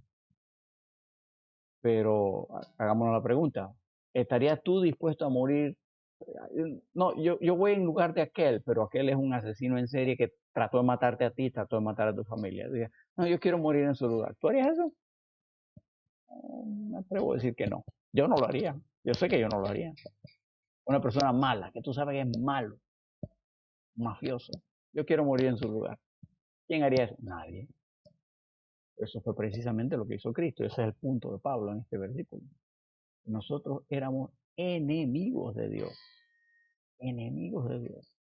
Pero hagámonos la pregunta, ¿estarías tú dispuesto a morir? No, yo voy en lugar de aquel, pero aquel es un asesino en serie que trató de matarte a ti, trató de matar a tu familia. Diga, no, yo quiero morir en su lugar. ¿Tú harías eso? Me atrevo a decir que no. Yo no lo haría. Yo sé que yo no lo haría. Una persona mala, que tú sabes que es malo, mafioso. Yo quiero morir en su lugar. ¿Quién haría eso? Nadie. Eso fue precisamente lo que hizo Cristo. Ese es el punto de Pablo en este versículo. Nosotros éramos enemigos de Dios. Enemigos de Dios.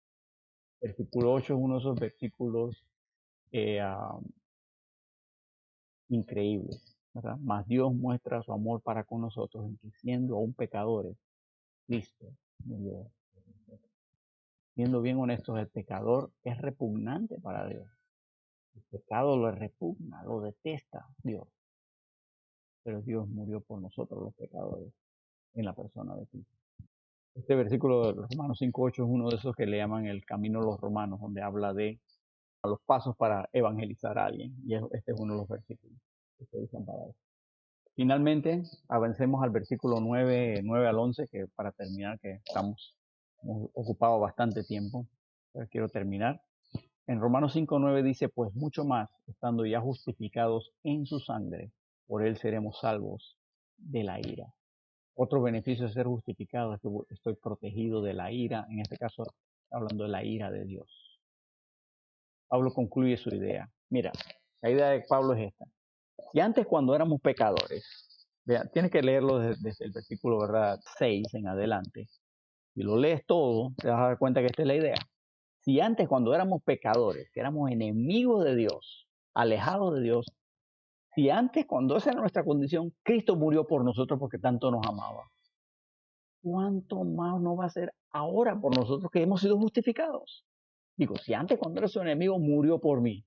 Versículo 8 es uno de esos versículos eh, uh, increíbles. ¿Verdad? Mas Dios muestra su amor para con nosotros en que siendo aún pecadores, Cristo murió. Siendo bien honestos, el pecador es repugnante para Dios. El pecado lo repugna, lo detesta Dios. Pero Dios murió por nosotros los pecadores en la persona de Cristo. Este versículo de Romanos 5.8 es uno de esos que le llaman el camino de los romanos, donde habla de los pasos para evangelizar a alguien. Y este es uno de los versículos que se usan para eso. Finalmente, avancemos al versículo 9 al 11, que para terminar, que hemos ocupado bastante tiempo, pero quiero terminar. En Romanos 5.9 dice, pues mucho más, estando ya justificados en su sangre, por él seremos salvos de la ira. Otro beneficio de ser justificado es que estoy protegido de la ira, en este caso hablando de la ira de Dios. Pablo concluye su idea. Mira, la idea de Pablo es esta. Si antes cuando éramos pecadores, vea, tienes que leerlo desde el versículo, ¿verdad? 6 en adelante. Si lo lees todo, te vas a dar cuenta que esta es la idea. Si antes cuando éramos pecadores, que éramos enemigos de Dios, alejados de Dios, si antes cuando esa era nuestra condición, Cristo murió por nosotros porque tanto nos amaba, ¿cuánto más no va a ser ahora por nosotros que hemos sido justificados? Digo, si antes cuando era su enemigo murió por mí,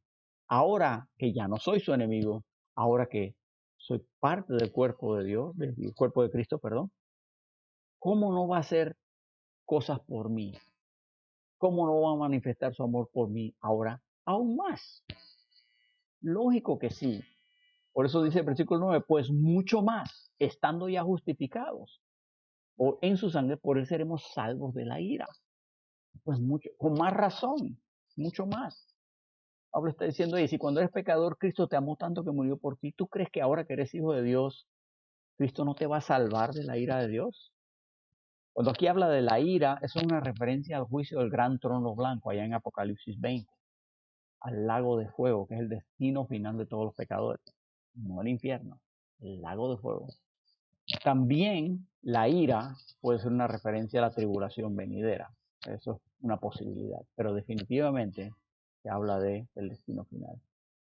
ahora que ya no soy su enemigo, ahora que soy parte del cuerpo de Dios, del cuerpo de Cristo, perdón, ¿cómo no va a hacer cosas por mí? ¿Cómo no va a manifestar su amor por mí ahora aún más? Lógico que sí. Por eso dice el versículo 9, pues mucho más, estando ya justificados o en su sangre, por él seremos salvos de la ira. Pues mucho, con más razón, mucho más. Pablo está diciendo, y si cuando eres pecador, Cristo te amó tanto que murió por ti, ¿tú crees que ahora que eres hijo de Dios, Cristo no te va a salvar de la ira de Dios? Cuando aquí habla de la ira, eso es una referencia al juicio del gran trono blanco, allá en Apocalipsis 20, al lago de fuego, que es el destino final de todos los pecadores, no el infierno, el lago de fuego. También la ira puede ser una referencia a la tribulación venidera, eso es una posibilidad, pero definitivamente se habla del destino final.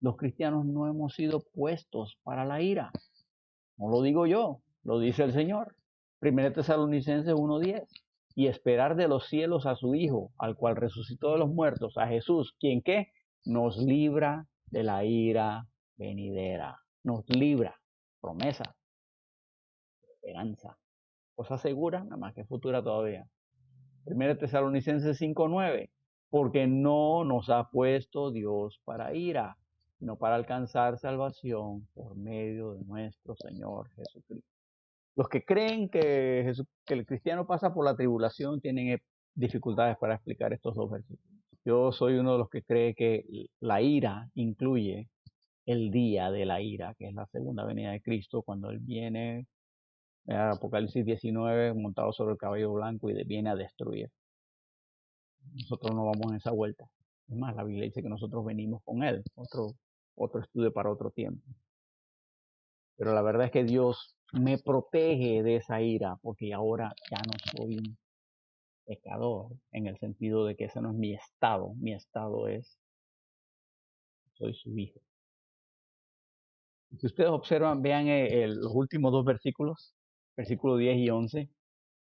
Los cristianos no hemos sido puestos para la ira. No lo digo yo, lo dice el Señor. 1 Tesalonicenses 1:10. Y esperar de los cielos a su Hijo, al cual resucitó de los muertos, a Jesús, quien qué nos libra de la ira venidera. Nos libra. Promesa, esperanza. Cosa segura, nada más que futura todavía. 1 Tesalonicenses 5:9. Porque no nos ha puesto Dios para ira, sino para alcanzar salvación por medio de nuestro Señor Jesucristo. Los que creen que el cristiano pasa por la tribulación tienen dificultades para explicar estos dos versículos. Yo soy uno de los que cree que la ira incluye el día de la ira, que es la segunda venida de Cristo, cuando Él viene, Apocalipsis 19, montado sobre el caballo blanco y viene a destruir. Nosotros no vamos en esa vuelta. Es más, la Biblia dice que nosotros venimos con Él. Otro estudio para otro tiempo. Pero la verdad es que Dios me protege de esa ira, porque ahora ya no soy un pecador, en el sentido de que ese no es mi estado. Mi estado es, soy su hijo. Si ustedes observan, vean los últimos dos versículos, versículos 10 y 11,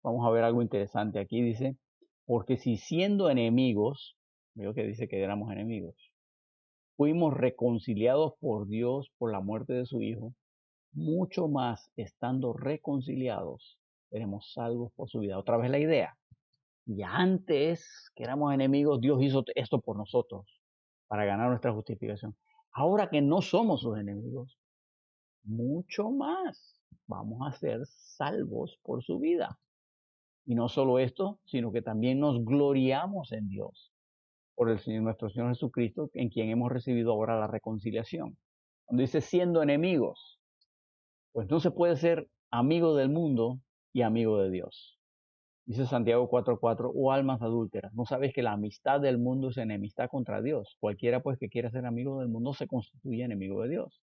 vamos a ver algo interesante. Aquí dice, porque si siendo enemigos, veo que dice que éramos enemigos, fuimos reconciliados por Dios por la muerte de su Hijo, mucho más estando reconciliados, seremos salvos por su vida. Otra vez la idea. Y antes que éramos enemigos, Dios hizo esto por nosotros, para ganar nuestra justificación. Ahora que no somos sus enemigos, mucho más vamos a ser salvos por su vida. Y no solo esto, sino que también nos gloriamos en Dios, por el Señor, nuestro Señor Jesucristo, en quien hemos recibido ahora la reconciliación. Cuando dice siendo enemigos, pues no se puede ser amigo del mundo y amigo de Dios. Dice Santiago 4:4, o almas adúlteras, ¿no sabéis que la amistad del mundo es enemistad contra Dios? Cualquiera pues que quiera ser amigo del mundo se constituye enemigo de Dios.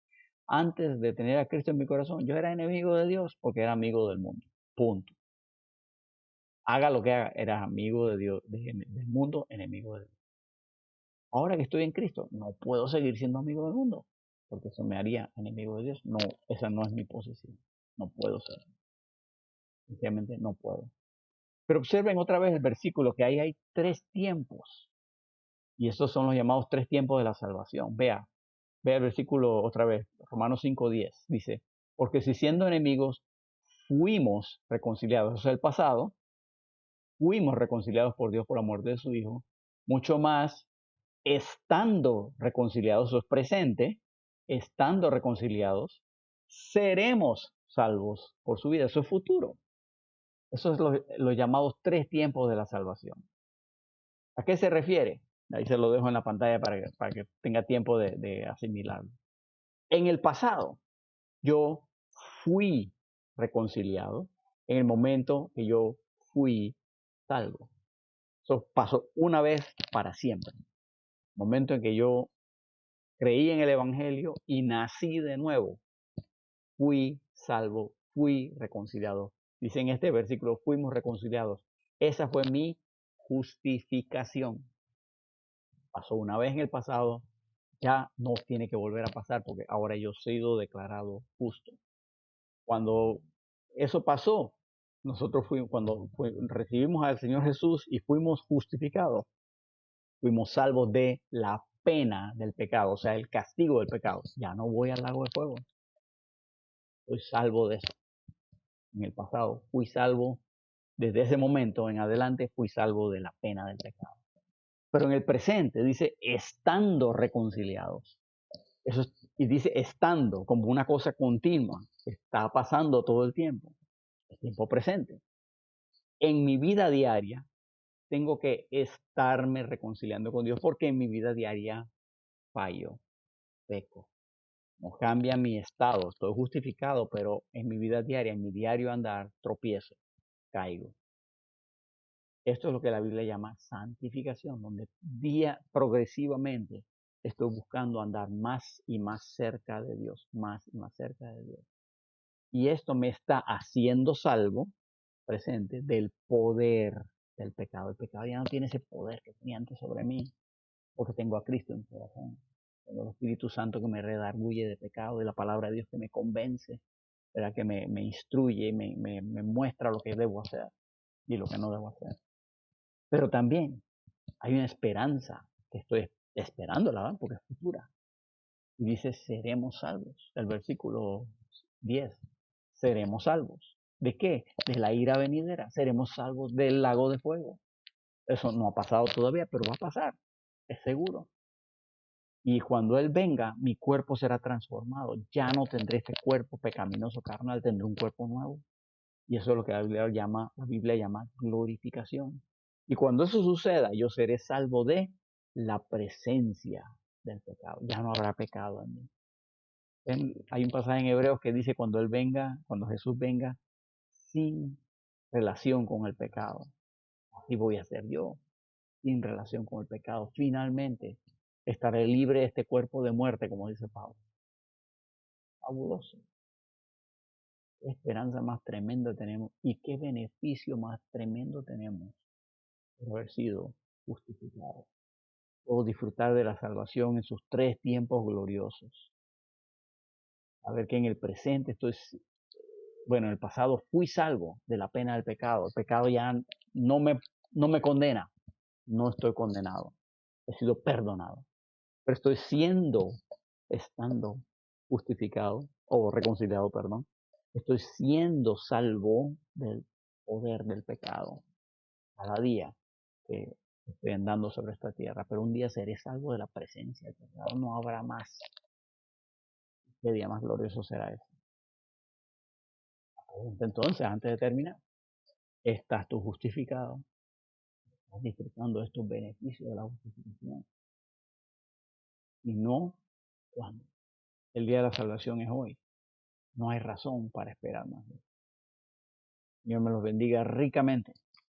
Antes de tener a Cristo en mi corazón, yo era enemigo de Dios porque era amigo del mundo. Punto. Haga lo que haga, era amigo de Dios, del mundo, enemigo de Dios. Ahora que estoy en Cristo, no puedo seguir siendo amigo del mundo, porque eso me haría enemigo de Dios. No, esa no es mi posición. No puedo ser. Sencillamente no puedo. Pero observen otra vez el versículo, que ahí hay tres tiempos. Y estos son los llamados tres tiempos de la salvación. Vea el versículo otra vez, Romanos 5:10. Dice, porque si siendo enemigos fuimos reconciliados, eso es el pasado, fuimos reconciliados por Dios por la muerte de su Hijo, mucho más estando reconciliados, eso es presente, estando reconciliados, seremos salvos por su vida, eso es futuro. Eso es los llamados tres tiempos de la salvación. ¿A qué se refiere? Ahí se lo dejo en la pantalla para que tenga tiempo de asimilarlo. En el pasado, yo fui reconciliado en el momento que yo fui salvo. Eso pasó una vez para siempre. El momento en que yo creí en el Evangelio y nací de nuevo, fui salvo, fui reconciliado. Dice en este versículo, fuimos reconciliados. Esa fue mi justificación. Pasó una vez en el pasado, ya no tiene que volver a pasar porque ahora yo he sido declarado justo. Cuando eso pasó, nosotros fuimos, recibimos al Señor Jesús y fuimos justificados, fuimos salvos de la pena del pecado, o sea, el castigo del pecado. Ya no voy al lago de fuego. Soy salvo de eso. En el pasado fui salvo, desde ese momento en adelante fui salvo de la pena del pecado. Pero en el presente dice, estando reconciliados. Eso y dice estando, como una cosa continua. Está pasando todo el tiempo. El tiempo presente. En mi vida diaria, tengo que estarme reconciliando con Dios porque en mi vida diaria fallo, peco. No cambia mi estado, estoy justificado, pero en mi vida diaria, en mi diario andar, tropiezo, caigo. Esto es lo que la Biblia llama santificación, donde día progresivamente estoy buscando andar más y más cerca de Dios, más y más cerca de Dios. Y esto me está haciendo salvo, presente, del poder del pecado. El pecado ya no tiene ese poder que tenía antes sobre mí, porque tengo a Cristo en mi corazón. Tengo el Espíritu Santo que me redarguye de pecado, de la palabra de Dios que me convence, ¿verdad? Que me instruye, me muestra lo que debo hacer y lo que no debo hacer. Pero también hay una esperanza que estoy esperándola, ¿verdad? Porque es futura. Y dice, seremos salvos. El versículo 10, seremos salvos. ¿De qué? De la ira venidera. Seremos salvos del lago de fuego. Eso no ha pasado todavía, pero va a pasar. Es seguro. Y cuando Él venga, mi cuerpo será transformado. Ya no tendré este cuerpo pecaminoso carnal, tendré un cuerpo nuevo. Y eso es lo que la Biblia llama glorificación. Y cuando eso suceda, yo seré salvo de la presencia del pecado. Ya no habrá pecado en mí. Hay un pasaje en Hebreos que dice cuando Él venga, cuando Jesús venga, sin relación con el pecado. Así voy a ser yo, sin relación con el pecado. Finalmente estaré libre de este cuerpo de muerte, como dice Pablo. Fabuloso. Qué esperanza más tremenda tenemos y qué beneficio más tremendo tenemos por haber sido justificados. Puedo disfrutar de la salvación en sus tres tiempos gloriosos. A ver que en el presente en el pasado fui salvo de la pena del pecado. El pecado ya no me, no me condena. No estoy condenado. He sido perdonado. Pero estoy estando justificado o reconciliado, perdón. Estoy siendo salvo del poder del pecado cada día que estoy andando sobre esta tierra. Pero un día seré salvo de la presencia del pecado. No habrá más. ¿Qué día más glorioso será ese? Entonces, antes de terminar, ¿estás tú justificado? ¿Estás disfrutando de estos beneficios de la justificación? Y no cuando. El día de la salvación es hoy. No hay razón para esperar más. Dios me los bendiga ricamente.